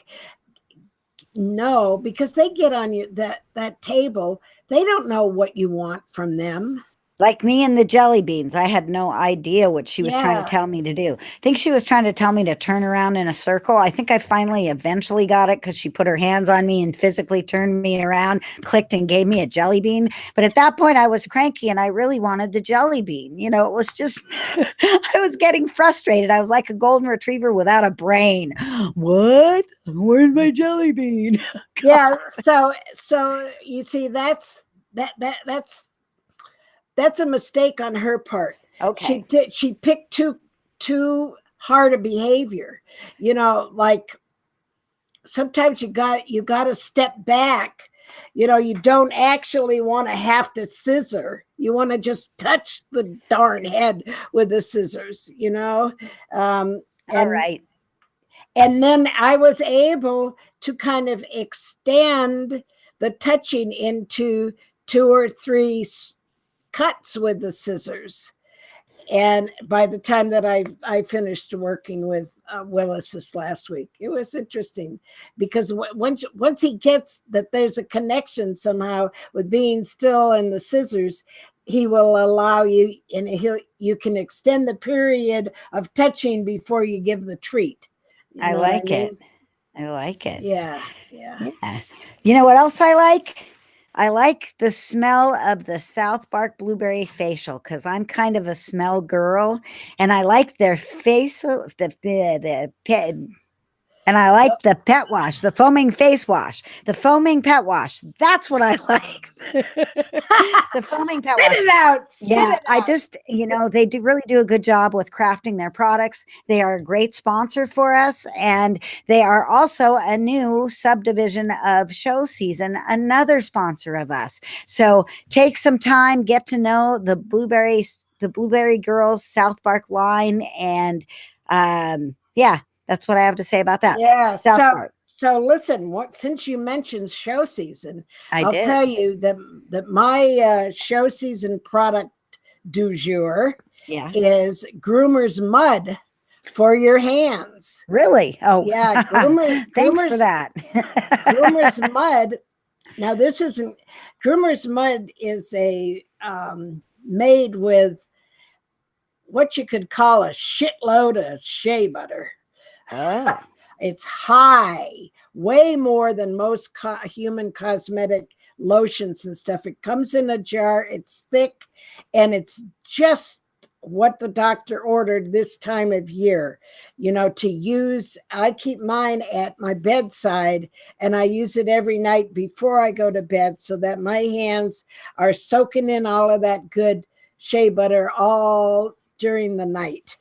know, because they get on that table, they don't know what you want from them.
Like me and the jelly beans. I had no idea what she was trying to tell me to do. I think she was trying to tell me to turn around in a circle. I think I finally eventually got it because she put her hands on me and physically turned me around, clicked and gave me a jelly bean. But at that point I was cranky and I really wanted the jelly bean. You know, it was just, I was getting frustrated. I was like a golden retriever without a brain. What? Where's my jelly bean?
Yeah. So you see, that's a mistake on her part.
Okay.
She picked too hard a behavior. You know, like sometimes you got to step back. You know, you don't actually want to have to scissor. You want to just touch the darn head with the scissors, you know?
All right.
And then I was able to kind of extend the touching into 2 or 3 cuts with the scissors. And by the time that I finished working with Willis this last week, it was interesting because once he gets that there's a connection somehow with being still and the scissors, he will allow you, and you can extend the period of touching before you give the treat. You
I
know what I
like it.
mean?
I like it.
Yeah, yeah.
Yeah. You know what else I like? I like the smell of the South Park blueberry facial because I'm kind of a smell girl, and I like their facial, and I like the pet wash, the foaming face wash, the foaming pet wash. That's what I like. The foaming pet
Spit
wash.
it out. Spit
Yeah,
it
I
out.
just, they do really do a good job with crafting their products. They are a great sponsor for us, and they are also a new subdivision of Show Season, another sponsor of us. So take some time, get to know the Blueberry Girls South Park line, and yeah, that's what I have to say about that.
Yeah.
South Park.
So listen, since you mentioned show season,
I
I'll
did.
tell you that my show season product du jour
Yeah.
is Groomer's Mud for your hands.
Really? Oh,
Yeah,
thanks for that.
Groomer's Mud. Now this isn't Groomer's Mud is a made with what you could call a shitload of shea butter.
Oh.
It's high, way more than most human cosmetic lotions and stuff. It comes in a jar, it's thick, and it's just what the doctor ordered this time of year, to use. I keep mine at my bedside, and I use it every night before I go to bed so that my hands are soaking in all of that good shea butter all during the night.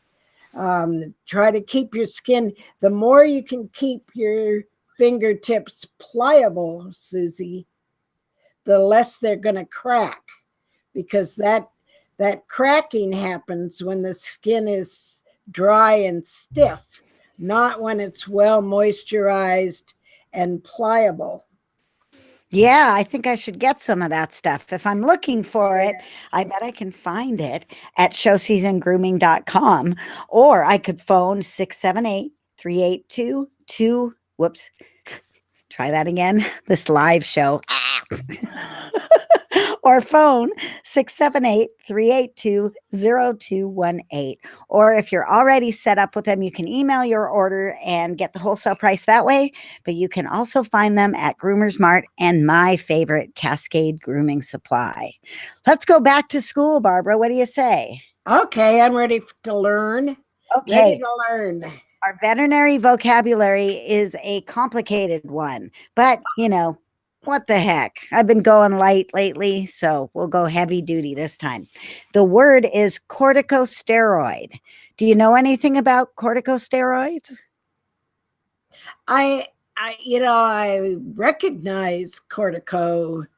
Try to keep your skin. The more you can keep your fingertips pliable, Susie, the less they're going to crack, because that cracking happens when the skin is dry and stiff, not when it's well moisturized and pliable.
Yeah, I think I should get some of that stuff. If I'm looking for it, I bet I can find it at showseasongrooming.com, or I could phone 678-382-2. Whoops. Try that again. This live show. Or phone 678-382-0218. Or if you're already set up with them, you can email your order and get the wholesale price that way. But you can also find them at Groomers Mart and my favorite, Cascade Grooming Supply. Let's go back to school, Barbara. What do you say?
Okay, I'm ready to learn.
Okay.
Ready to learn.
Our veterinary vocabulary is a complicated one, but what the heck? I've been going light lately, so we'll go heavy duty this time. The word is corticosteroid. Do you know anything about corticosteroids?
I recognize corticosteroids,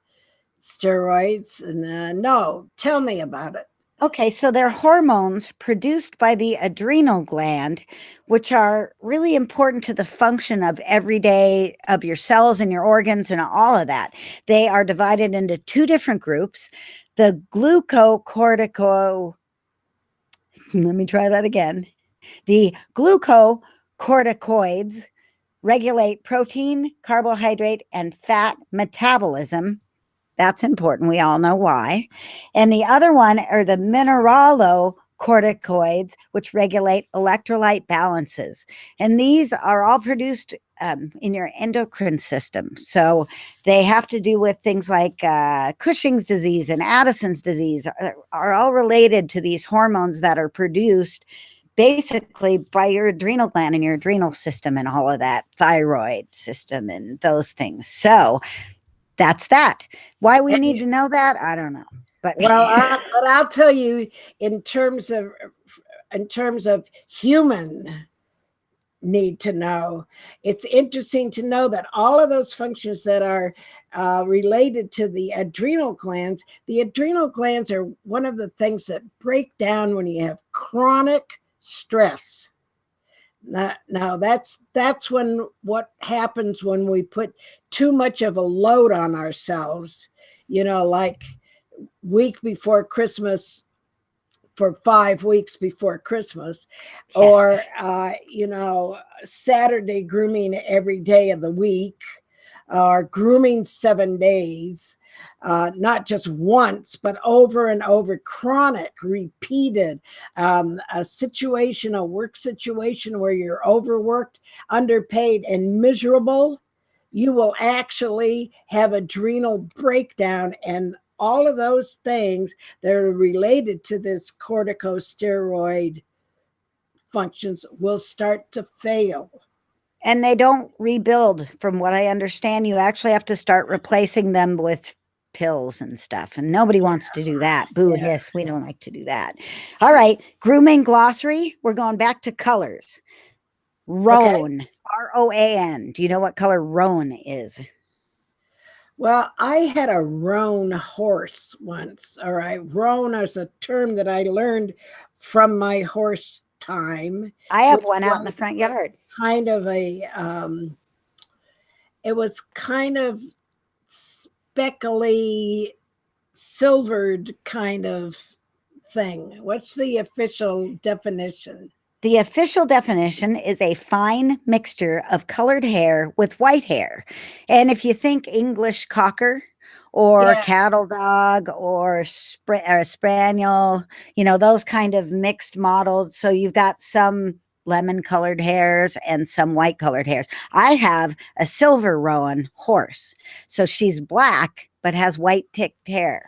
and no, tell me about it.
Okay, so they're hormones produced by the adrenal gland, which are really important to the function of everyday of your cells and your organs and all of that. They are divided into two different groups. The let me try that again. The glucocorticoids regulate protein, carbohydrate, and fat metabolism. That's important. We all know why. And the other one are the mineralocorticoids, which regulate electrolyte balances. And these are all produced in your endocrine system. So they have to do with things like Cushing's disease and Addison's disease are all related to these hormones that are produced basically by your adrenal gland and your adrenal system and all of that, thyroid system and those things. So that's that. Why we need to know that, I don't know. But
but I'll tell you, in terms of human need to know, it's interesting to know that all of those functions that are related to the adrenal glands are one of the things that break down when you have chronic stress. Now that's when what happens when we put too much of a load on ourselves, like week before Christmas, for 5 weeks before Christmas,
Yeah.
or Saturday grooming every day of the week, or grooming 7 days, not just once, but over and over, chronic, repeated, a work situation where you're overworked, underpaid, and miserable, you will actually have adrenal breakdown, and all of those things that are related to this corticosteroid functions will start to fail.
And they don't rebuild. From what I understand, you actually have to start replacing them with pills and stuff. And nobody wants to do that. Boo,
Yeah.
hiss. We don't like to do that. All right. Grooming glossary. We're going back to colors. Roan. Roan. Do you know what color roan is?
Well, I had a roan horse once. All right. Roan is a term that I learned from my horse time.
I have
which
one out in the
was
front yard.
Kind of it was kind of speckly, silvered kind of thing. What's the official definition?
The official definition is a fine mixture of colored hair with white hair. And if you think English cocker or
Yeah.
cattle dog or spaniel, those kind of mixed models. So you've got some lemon colored hairs and some white colored hairs. I have a silver roan horse. So she's black, but has white tipped hair.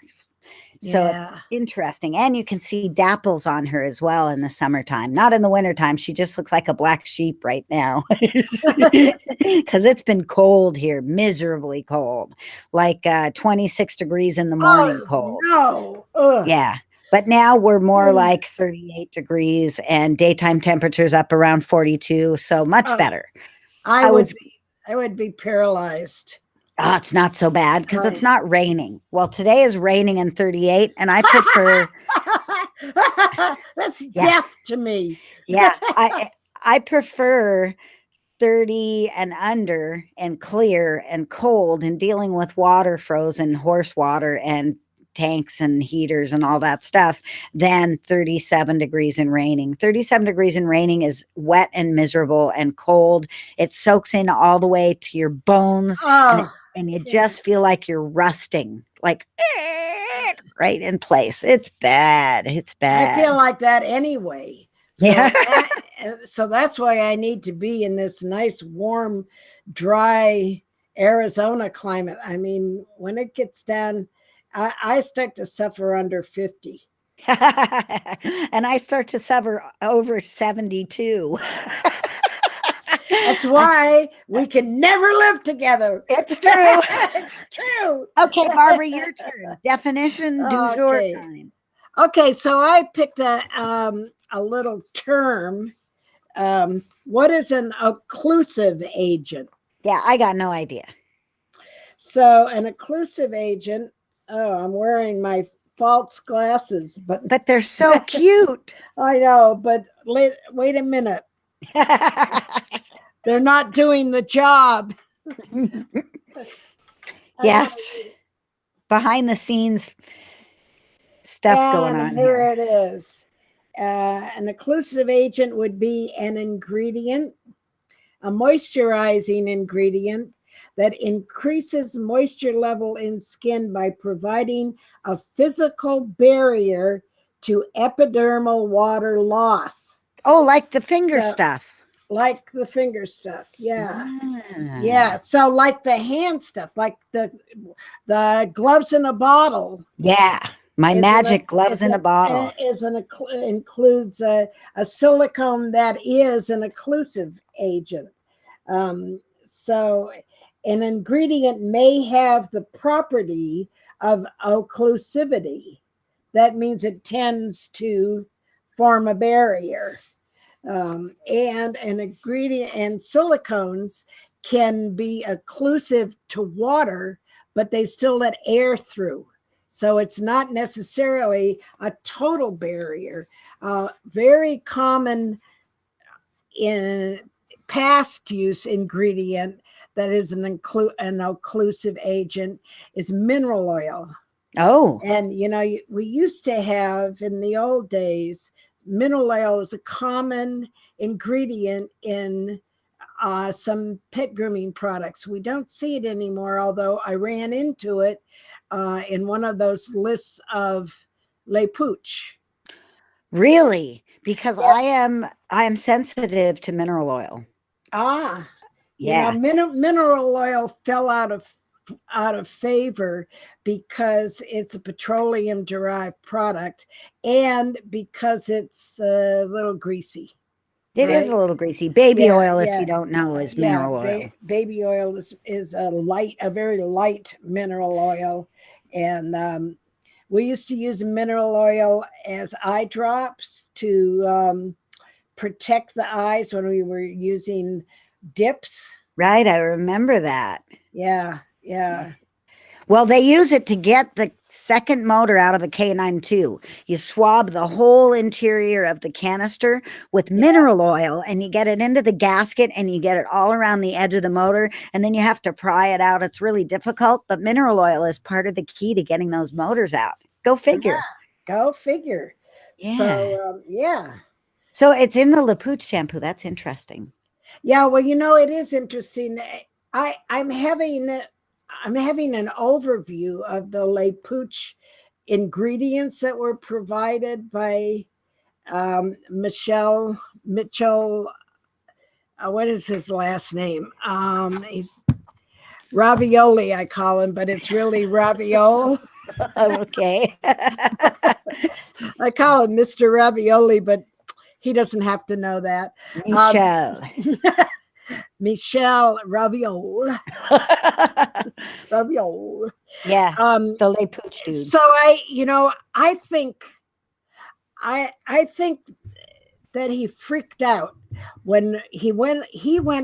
So it's interesting. And you can see dapples on her as well in the summertime. Not in the wintertime. She just looks like a black sheep right now. Because it's been cold here, miserably cold. Like 26 degrees in the morning cold.
No. Ugh.
Yeah. But now we're more like 38 degrees and daytime temperatures up around 42. So much better.
I would be paralyzed.
Oh, it's not so bad because it's not raining. Well, today is raining and 38, and I prefer.
That's death to me.
Yeah, I prefer 30 and under and clear and cold and dealing with water, frozen horse water and tanks and heaters and all that stuff than 37 degrees and raining. 37 degrees and raining is wet and miserable and cold. It soaks in all the way to your bones and you just feel like you're rusting, like right in place. It's bad. It's bad.
I feel like that anyway. So
Yeah.
So that's why I need to be in this nice, warm, dry Arizona climate. I mean, when it gets down, I start to suffer under 50.
And I start to suffer over 72.
That's why we can never live together.
It's true.
It's true.
Okay, Barbara, your turn. Definition du jour time.
Okay, so I picked a little term. What is an occlusive agent?
Yeah, I got no idea.
So an occlusive agent. Oh, I'm wearing my false glasses, but
they're so cute.
I know, but wait a minute. They're not doing the job.
Yes. Behind the scenes stuff going on
here. It is. An occlusive agent would be an ingredient, a moisturizing ingredient that increases moisture level in skin by providing a physical barrier to epidermal water loss.
Oh, like the finger stuff.
Like the finger stuff. Yeah. Yeah. So like the hand stuff, like the gloves in a bottle.
Yeah. My magic gloves in a bottle
includes a silicone that is an occlusive agent. So an ingredient may have the property of occlusivity. That means it tends to form a barrier. And an ingredient and silicones can be occlusive to water, but they still let air through. So it's not necessarily a total barrier. Very common in past use ingredient that is an occlusive agent is mineral oil.
Oh,
And, we used to have in the old days, mineral oil was a common ingredient in some pet grooming products. We don't see it anymore, although I ran into it in one of those lists of Le Pooch.
really? Because
Yeah.
I am sensitive to mineral oil.
Ah,
Yeah.
mineral oil fell out of favor because it's a petroleum derived product and because it's a little greasy.
It is a
Right.
little greasy. Baby
Yeah,
oil, if
yeah,
you don't know, is
yeah.
mineral oil.
Baby oil is a very light mineral oil, and we used to use mineral oil as eye drops to protect the eyes when we were using dips.
Right. I remember that.
Yeah, yeah.
Well, they use it to get the second motor out of the K9 too. You swab the whole interior of the canister with mineral oil and you get it into the gasket and you get it all around the edge of the motor and then you have to pry it out. It's really difficult, but mineral oil is part of the key to getting those motors out. Go figure.
Go figure.
Yeah.
So yeah.
So it's in the Lapooch shampoo. That's interesting.
Yeah, well, it is interesting. I'm having an overview of the Le Pooch ingredients that were provided by Michelle Mitchell. What is his last name? He's Ravioli, I call him, but it's really Raviol.
Okay.
I call him Mr. Ravioli, but he doesn't have to know that.
Michelle.
Michelle Raviol. Raviol.
Yeah. The Lapooch dude.
So I think that he freaked out when he went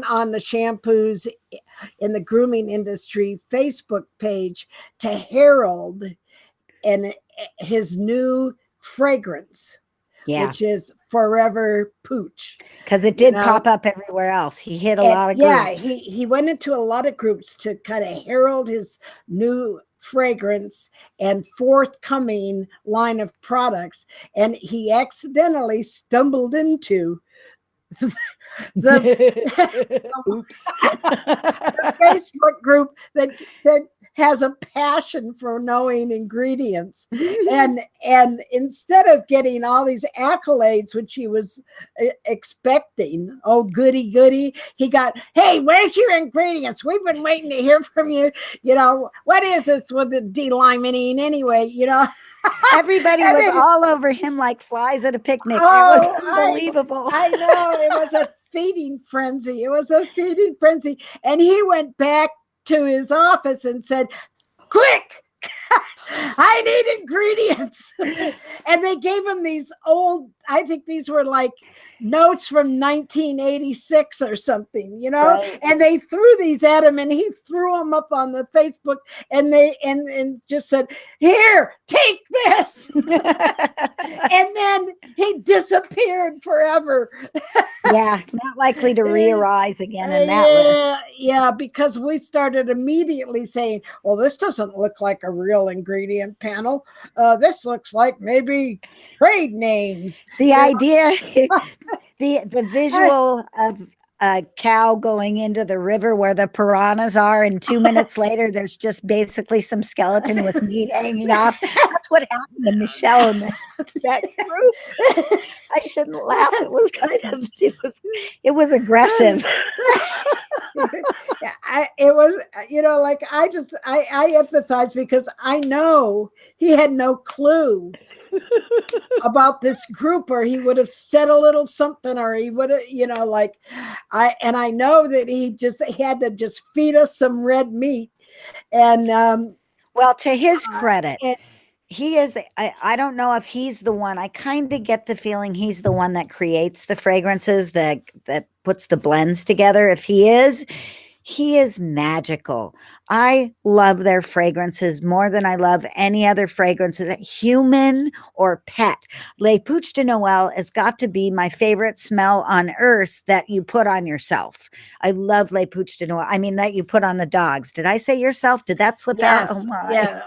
on the shampoos in the grooming industry Facebook page to herald and his new fragrance, which is Forever Pooch.
Because it did pop up everywhere else. He hit a lot of groups.
Yeah, he went into a lot of groups to kind of herald his new fragrance and forthcoming line of products, and he accidentally stumbled into the
Oops.
the Facebook group that has a passion for knowing ingredients, and instead of getting all these accolades which he was expecting, oh goody, he got, hey, where's your ingredients? We've been waiting to hear from you. What is this with the D-limonene anyway?
Everybody was all over him like flies at a picnic. It was unbelievable.
I know, it was a feeding frenzy. And he went back to his office and said, quick, I need ingredients. And they gave him these old, I think these were like notes from 1986 or something,
Right.
and they threw these at him, and he threw them up on the Facebook, and they and just said, here, take this. And then he disappeared forever.
Yeah, not likely to re-arise again in that list.
Yeah, because we started immediately saying, well, this doesn't look like a real ingredient panel. This looks like maybe trade names.
The idea, the visual of a cow going into the river where the piranhas are, and 2 minutes later, there's just basically some skeleton with meat hanging off. That's what happened to Michelle and that group. I shouldn't laugh. It was it was aggressive.
It was, like I empathize because I know he had no clue about this group, or he would have said a little something, or he would have, I know that he had to just feed us some red meat. And
well, to his credit, he is, I don't know if he's the one. I kind of get the feeling he's the one that creates the fragrances, that puts the blends together. If he is magical. I love their fragrances more than I love any other fragrances, human or pet. Les Pouches de Noël has got to be my favorite smell on earth that you put on yourself. I love Les Pouches de Noël. I mean, that you put on the dogs. Did I say yourself? Did that slip out? Oh my.
Yeah.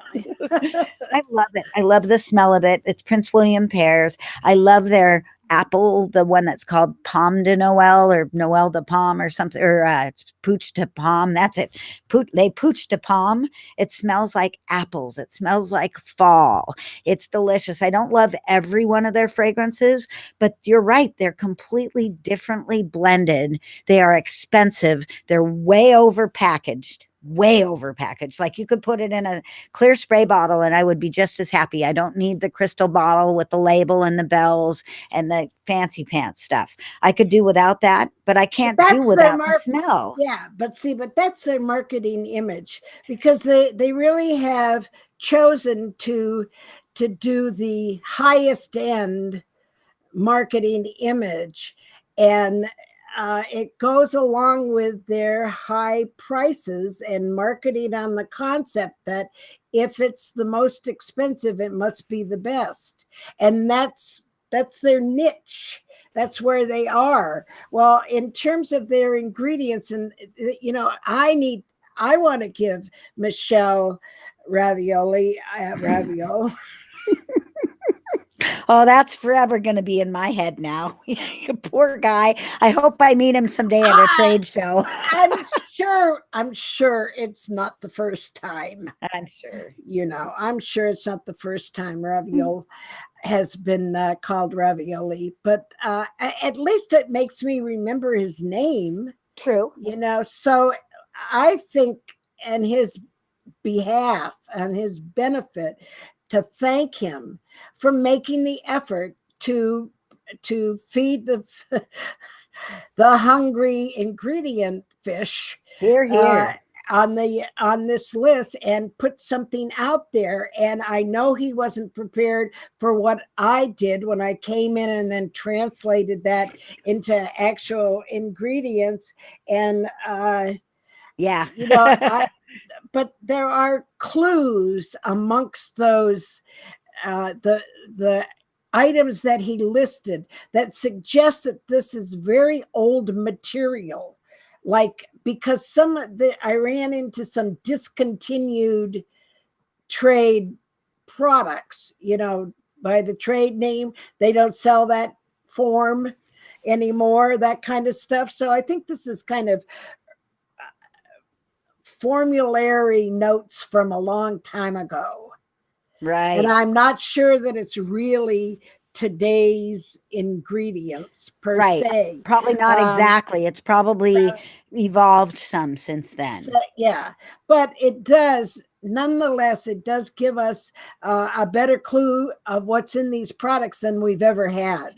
I love it. I love the smell of it. It's Prince William pears. I love their apple, the one that's called Pomme de Noel or Noel de Pomme or something, or it's Pooch de Pomme. That's it. Pooch de Pomme. It smells like apples. It smells like fall. It's delicious. I don't love every one of their fragrances, but you're right. They're completely differently blended. They are expensive. They're way over packaged. Way over packaged. Like you could put it in a clear spray bottle and I would be just as happy. I don't need the crystal bottle with the label and the bells and the fancy pants stuff. I could do without that, but I
But
can't do
that's their
without the smell.
yeah, but that's their marketing image because they really have chosen to do the highest end marketing image, and it goes along with their high prices and marketing on the concept that if it's the most expensive, it must be the best, and that's their niche. That's where they are. Well, in terms of their ingredients, and I want to give Michelle ravioli.
Oh, that's forever going to be in my head now. Poor guy. I hope I meet him someday at a trade show.
I'm sure it's not the first time.
I'm sure.
I'm sure it's not the first time ravioli has been called ravioli, but at least it makes me remember his name.
True.
So I think in his behalf and his benefit to thank him for making the effort to feed the hungry ingredient fish
Here.
On this list and put something out there. And I know he wasn't prepared for what I did when I came in and then translated that into actual ingredients. And
yeah,
but there are clues amongst those the items that he listed that suggest that this is very old material, like because I ran into some discontinued trade products, by the trade name. They don't sell that form anymore, that kind of stuff. So I think this is kind of formulary notes from a long time ago.
Right.
And I'm not sure that it's really today's ingredients per se.
Probably not exactly. It's probably evolved some since then.
Yeah, but nonetheless, it does give us a better clue of what's in these products than we've ever had.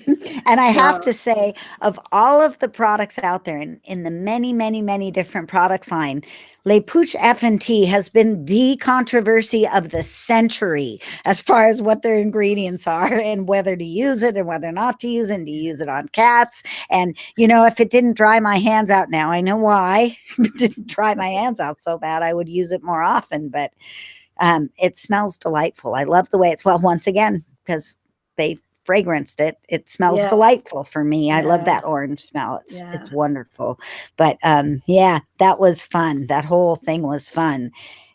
And I have to say, of all of the products out there in the many, many, many different products line, Le Pooch F&T has been the controversy of the century as far as what their ingredients are and whether to use it and whether not to use it and to use it on cats. And, if it didn't dry my hands out now, I know why. It didn't dry my hands out so bad, I would use it more often. But it smells delightful. I love the way once again, because they fragranced it. It smells delightful for me. I love that orange smell. It's wonderful. But that was fun. That whole thing was fun.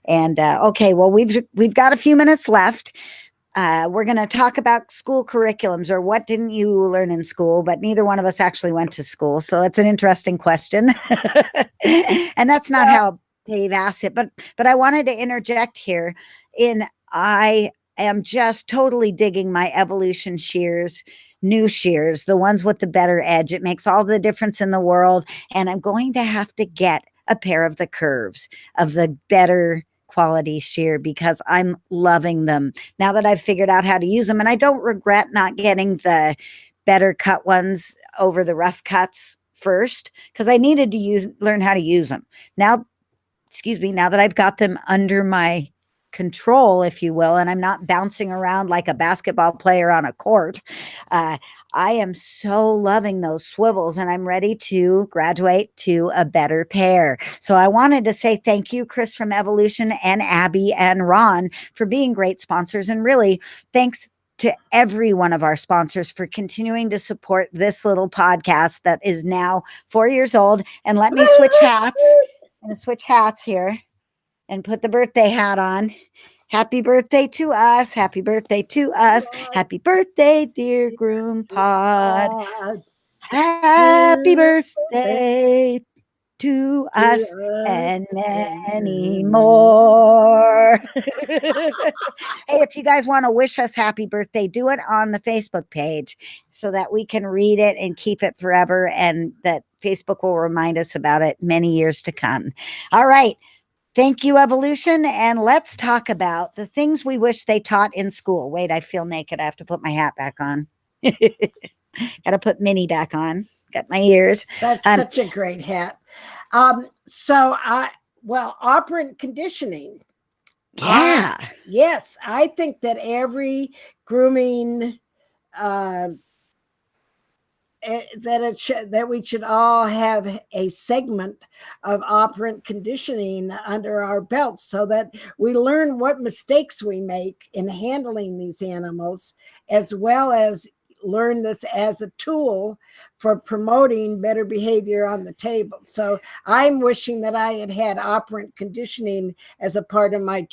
And okay, well, we've got a few minutes left. We're going to talk about school curriculums, or what didn't you learn in school, but neither one of us actually went to school. So it's an interesting question. And that's not how Dave asked it, but I wanted to interject here I am just totally digging my Evolution shears, new shears, the ones with the better edge. It makes all the difference in the world. And I'm going to have to get a pair of the curves of the better quality shear because I'm loving them now that I've figured out how to use them. And I don't regret not getting the better cut ones over the rough cuts first, because I needed to learn how to use them. Now that I've got them under my control, if you will, and I'm not bouncing around like a basketball player on a court, I am so loving those swivels, and I'm ready to graduate to a better pair. So I wanted to say thank you, Chris from Evolution, and Abby and Ron for being great sponsors. And really, thanks to every one of our sponsors for continuing to support this little podcast that is now 4 years old. And let me switch hats. I'm going to switch hats here and put the birthday hat on. Happy birthday to us. Happy birthday to us. Happy birthday, dear GroomPod. Happy birthday to us and many more. Hey, if you guys want to wish us happy birthday, do it on the Facebook page so that we can read it and keep it forever, and that Facebook will remind us about it many years to come. All right. Thank you, evolution. And let's talk about the things we wish they taught in school. Wait, I feel naked. I have to put my hat back on. Got to put Minnie back on. Got my ears.
That's such a great hat. Operant conditioning.
Yeah.
Yes, I think that every grooming that we should all have a segment of operant conditioning under our belts so that we learn what mistakes we make in handling these animals, as well as learn this as a tool for promoting better behavior on the table. So I'm wishing that I had operant conditioning as a part of my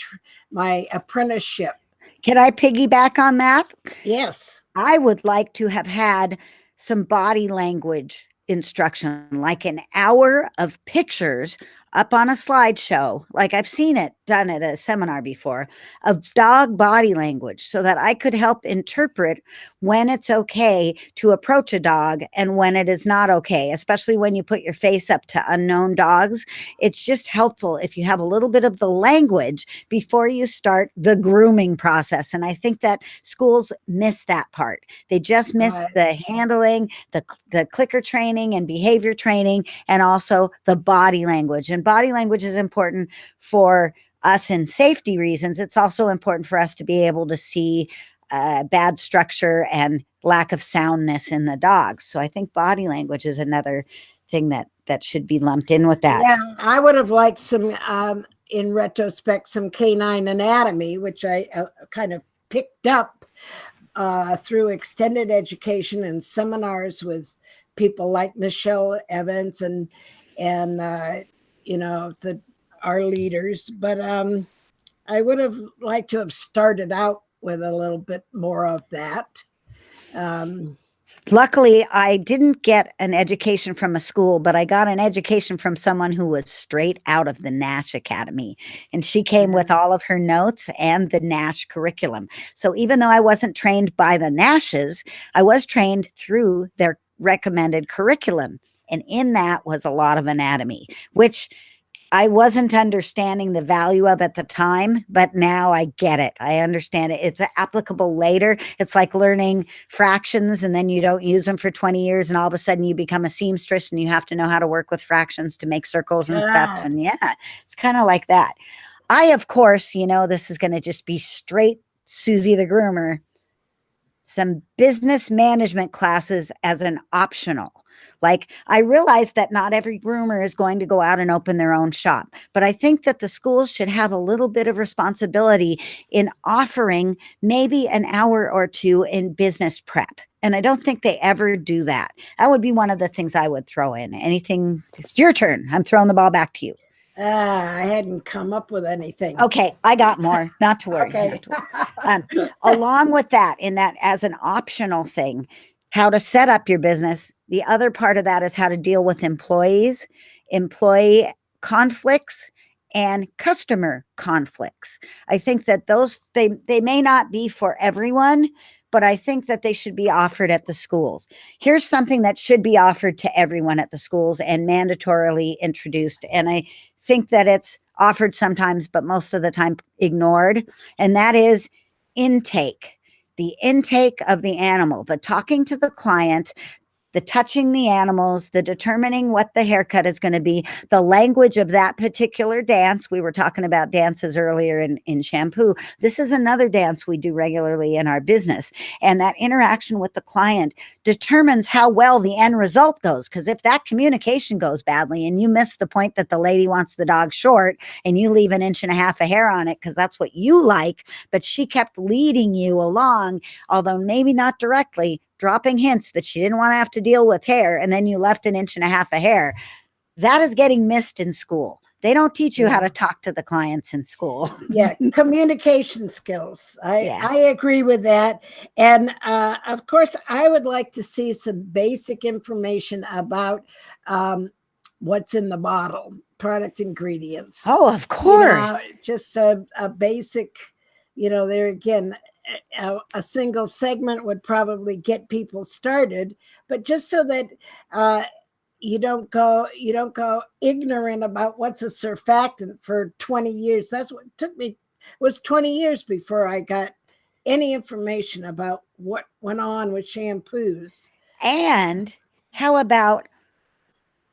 apprenticeship.
Can I piggyback on that?
Yes.
I would like to have had some body language instruction, like an hour of pictures up on a slideshow, like I've seen it done at a seminar before, of dog body language, so that I could help interpret when it's okay to approach a dog and when it is not okay, especially when you put your face up to unknown dogs. It's just helpful if you have a little bit of the language before you start the grooming process. And I think that schools miss that part. They just miss the handling, the clicker training and behavior training, and also the body language. And body language is important for us in safety reasons. It's also important for us to be able to see bad structure and lack of soundness in the dogs. So I think body language is another thing that should be lumped in with that.
Yeah, I would have liked some, in retrospect, some canine anatomy, which I kind of picked up through extended education and seminars with people like Michelle Evans and our leaders. But I would have liked to have started out with a little bit more of that.
Luckily, I didn't get an education from a school, but I got an education from someone who was straight out of the Nash Academy. And she came with all of her notes and the Nash curriculum. So even though I wasn't trained by the Nashes, I was trained through their recommended curriculum. And in that was a lot of anatomy, which I wasn't understanding the value of at the time, but now I get it. I understand it. It's applicable later. It's like learning fractions and then you don't use them for 20 years and all of a sudden you become a seamstress and you have to know how to work with fractions to make circles and stuff. And yeah, it's kind of like that. I, of course, this is going to just be straight Susie the Groomer, some business management classes as an optional. Like, I realize that not every groomer is going to go out and open their own shop, but I think that the schools should have a little bit of responsibility in offering maybe an hour or two in business prep. And I don't think they ever do that. That would be one of the things I would throw in. Anything? It's your turn. I'm throwing the ball back to you.
I hadn't come up with anything.
Okay, I got more. Not to worry.
Okay.
Along with that, in that as an optional thing, how to set up your business. The other part of that is how to deal with employees, employee conflicts, and customer conflicts. I think that those, they may not be for everyone, but I think that they should be offered at the schools. Here's something that should be offered to everyone at the schools and mandatorily introduced. And I think that it's offered sometimes, but most of the time ignored. And that is intake. The intake of the animal, the talking to the client, the touching the animals, the determining what the haircut is going to be, the language of that particular dance. We were talking about dances earlier in shampoo. This is another dance we do regularly in our business. And that interaction with the client determines how well the end result goes. Because if that communication goes badly and you miss the point that the lady wants the dog short and you leave 1.5 inches of hair on it because that's what you like, but she kept leading you along, although maybe not directly, dropping hints that she didn't want to have to deal with hair, and then you left 1.5 inches of hair. That is getting missed in school. They don't teach you how
Yeah.
to talk to the clients in school.
Yeah, communication skills. I
Yes.
agree with that. And of course, I would like to see some basic information about what's in the bottle, product ingredients.
Oh, of course.
Just a basic, there again, a single segment would probably get people started, but just so that you don't go ignorant about what's a surfactant for 20 years. That's what took me, was 20 years before I got any information about what went on with shampoos.
And how about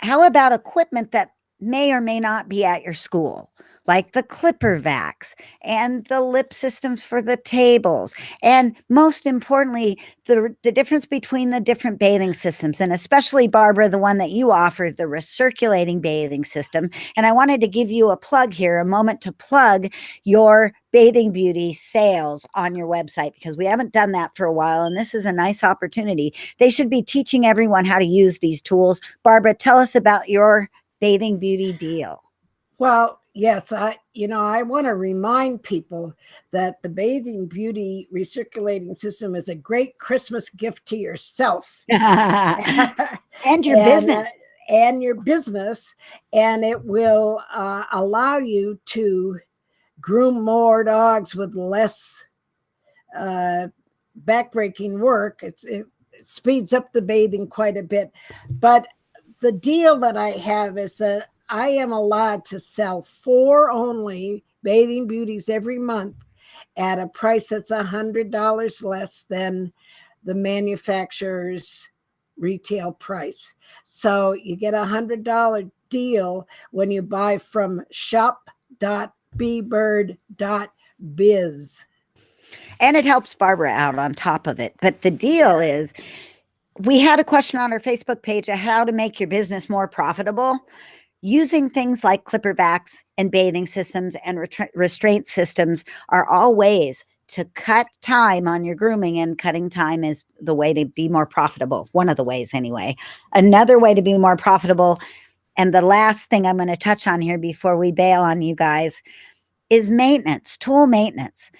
equipment that may or may not be at your school, like the clipper vacs and the lip systems for the tables, and most importantly, the difference between the different bathing systems, and especially, Barbara, the one that you offered, the recirculating bathing system. And I wanted to give you a plug here, a moment to plug your Bathing Beauty sales on your website, because we haven't done that for a while, and this is a nice opportunity. They should be teaching everyone how to use these tools. Barbara, tell us about your Bathing Beauty deal.
Well, yes, I want to remind people that the Bathing Beauty recirculating system is a great Christmas gift to yourself
And your business.
And your business, and it will allow you to groom more dogs with less backbreaking work. It speeds up the bathing quite a bit. But the deal that I have is that I am allowed to sell 4 only Bathing Beauties every month at a price that's $100 less than the manufacturer's retail price. So you get $100 deal when you buy from shop.bbird.biz.
And it helps Barbara out on top of it. But the deal is, we had a question on our Facebook page of how to make your business more profitable. Using things like clipper vacs and bathing systems and restraint systems are all ways to cut time on your grooming, and cutting time is the way to be more profitable. One of the ways, anyway. Another way to be more profitable, and the last thing I'm going to touch on here before we bail on you guys, is maintenance, tool maintenance.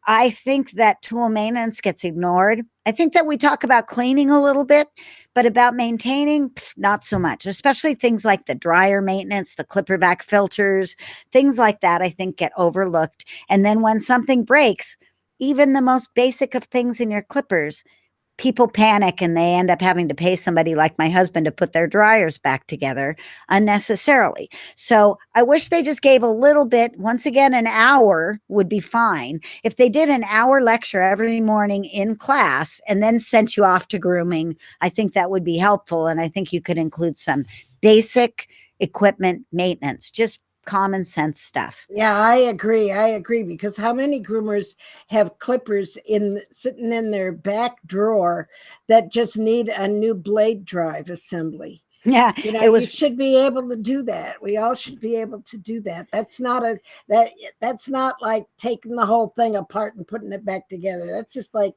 I think that tool maintenance gets ignored. I think that we talk about cleaning a little bit, but about maintaining, not so much, especially things like the dryer maintenance, the clipper vac filters, things like that, I think get overlooked. And then when something breaks, even the most basic of things in your clippers, people panic and they end up having to pay somebody like my husband to put their dryers back together unnecessarily. So I wish they just gave a little bit. Once again, an hour would be fine. If they did an hour lecture every morning in class and then sent you off to grooming, I think that would be helpful. And I think you could include some basic equipment maintenance, just common sense stuff.
Yeah, I agree, because how many groomers have clippers sitting in their back drawer that just need a new blade drive assembly?
Yeah,
you should be able to do that. We all should be able to do that. That's not like taking the whole thing apart and putting it back together. That's just like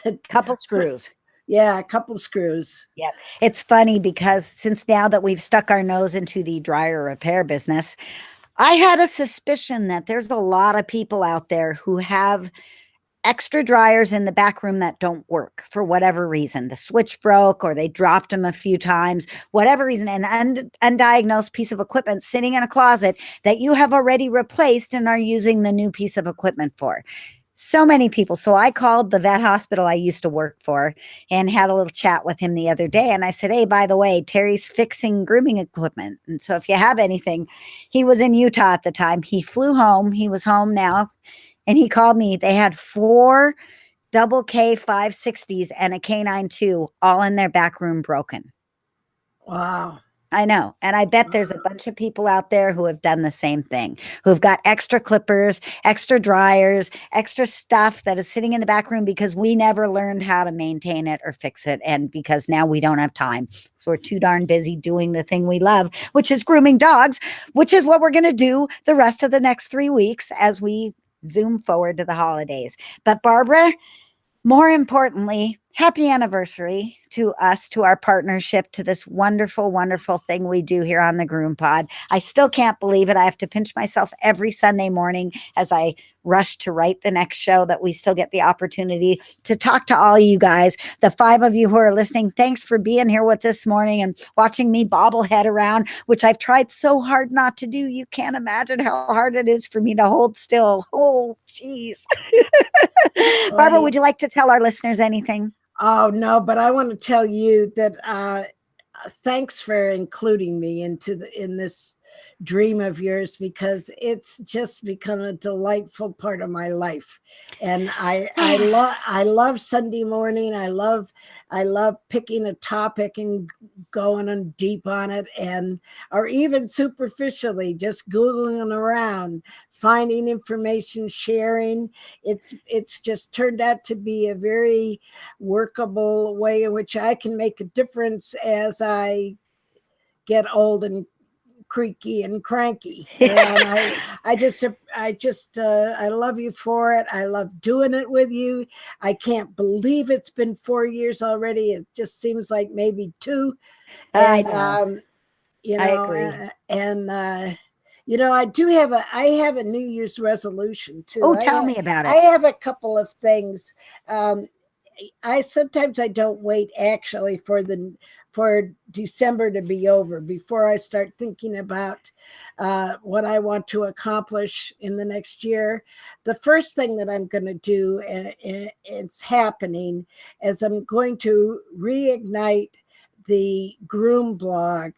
a couple screws.
Yeah, a couple screws.
Yeah. It's funny because since now that we've stuck our nose into the dryer repair business, I had a suspicion that there's a lot of people out there who have extra dryers in the back room that don't work for whatever reason. The switch broke or they dropped them a few times, whatever reason, an undiagnosed piece of equipment sitting in a closet that you have already replaced and are using the new piece of equipment for. So many people. So I called the vet hospital I used to work for and had a little chat with him the other day. And I said, hey, by the way, Terry's fixing grooming equipment. And so if you have anything, he was in Utah at the time. He flew home. He was home now. And he called me. They had 4 double K 560s and a K9 2 all in their back room broken.
Wow.
I know. And I bet there's a bunch of people out there who have done the same thing, who've got extra clippers, extra dryers, extra stuff that is sitting in the back room because we never learned how to maintain it or fix it. And because now we don't have time. So we're too darn busy doing the thing we love, which is grooming dogs, which is what we're going to do the rest of the next 3 weeks as we zoom forward to the holidays. But Barbara, more importantly, happy anniversary to us, to our partnership, to this wonderful, wonderful thing we do here on the GroomPod. I still can't believe it. I have to pinch myself every Sunday morning as I rush to write the next show that we still get the opportunity to talk to all you guys. The 5 of you who are listening, thanks for being here with this morning and watching me bobblehead around, which I've tried so hard not to do. You can't imagine how hard it is for me to hold still. Oh, jeez. Barbara, would you like to tell our listeners anything?
Oh, no, but I want to tell you that thanks for including me in this dream of yours, because it's just become a delightful part of my life. And I love Sunday morning. I love picking a topic and going on deep on it, and or even superficially just Googling around, finding information, sharing. It's just turned out to be a very workable way in which I can make a difference as I get old and creaky and cranky. And I love you for it. I love doing it with you. I can't believe it's been 4 years already. It just seems like maybe 2. And
I agree.
I have a New Year's resolution too.
Oh, tell me about it.
I have a couple of things. I sometimes I don't wait actually for December to be over before I start thinking about what I want to accomplish in the next year. The first thing that I'm going to do, and it's happening, is I'm going to reignite the Groom blog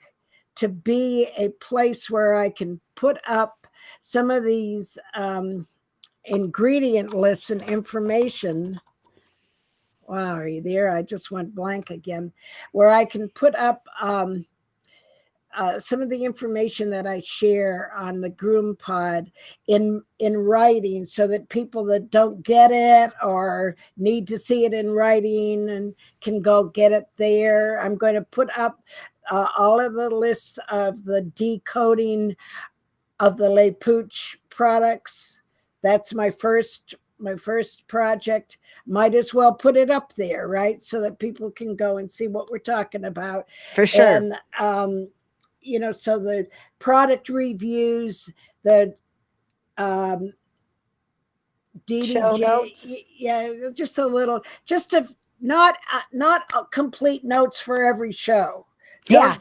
to be a place where I can put up some of these ingredient lists and information. Wow, are you there? I just went blank again. Where I can put up some of the information that I share on the GroomPod in writing, so that people that don't get it or need to see it in writing and can go get it there. I'm going to put up all of the lists of the decoding of the Le Pooch products. That's my first project. Might as well put it up there, right? So that people can go and see what we're talking about.
For sure.
And, so the product reviews, the DDJ,
show notes.
Yeah, just a little, just to not complete notes for every show.
Yeah.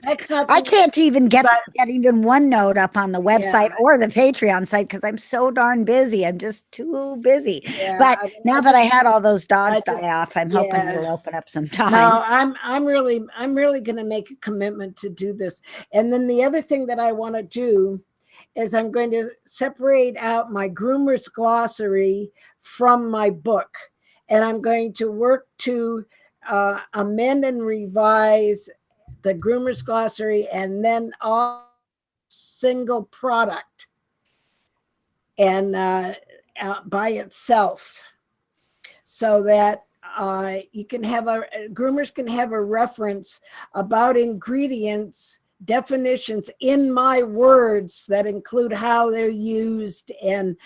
That's not.
I can't even get even one note up on the website or the Patreon site because I'm so darn busy. I'm just too busy. Yeah, but now that I had all those dogs die off, I'm hoping it'll open up some time.
No, I'm really going to make a commitment to do this. And then the other thing that I want to do is I'm going to separate out my groomer's glossary from my book. And I'm going to work to amend and revise the groomer's glossary, and then all single product and by itself, so that you can have groomers can have a reference about ingredients, definitions in my words that include how they're used, and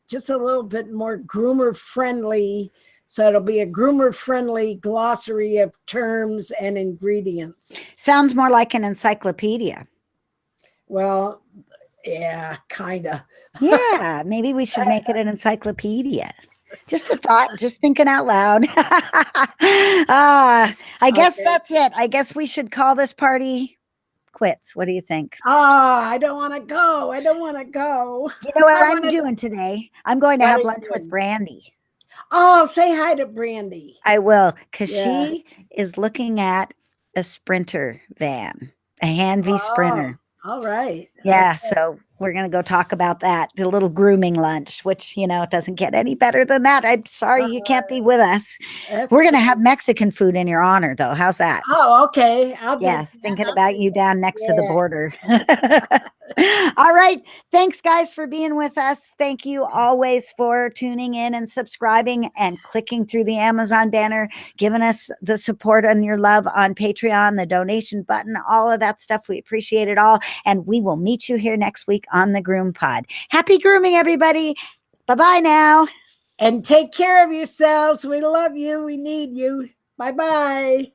just a little bit more groomer friendly. So it'll be a groomer-friendly glossary of terms and ingredients.
Sounds more like an encyclopedia.
Well, yeah, kind of.
Yeah, maybe we should make it an encyclopedia. Just a thought, just thinking out loud. I guess that's it. I guess we should call this party quits. What do you think?
I don't want to go. I don't want to go.
You know what I'm doing today? I'm going to have lunch with Brandy.
Oh, say hi to Brandy.
I will, because she is looking at a Sprinter van, a Hanvey Sprinter.
All right.
Yeah, so we're going to go talk about that, a little grooming lunch, which, it doesn't get any better than that. I'm sorry you can't be with us. We're going to have Mexican food in your honor, though. How's that?
Oh, okay.
Thinking about you down next to the border. All right. Thanks, guys, for being with us. Thank you always for tuning in and subscribing and clicking through the Amazon banner, giving us the support and your love on Patreon, the donation button, all of that stuff. We appreciate it all. And we will meet you here next week on the GroomPod. Happy grooming, everybody. Bye-bye now.
And take care of yourselves. We love you. We need you. Bye-bye.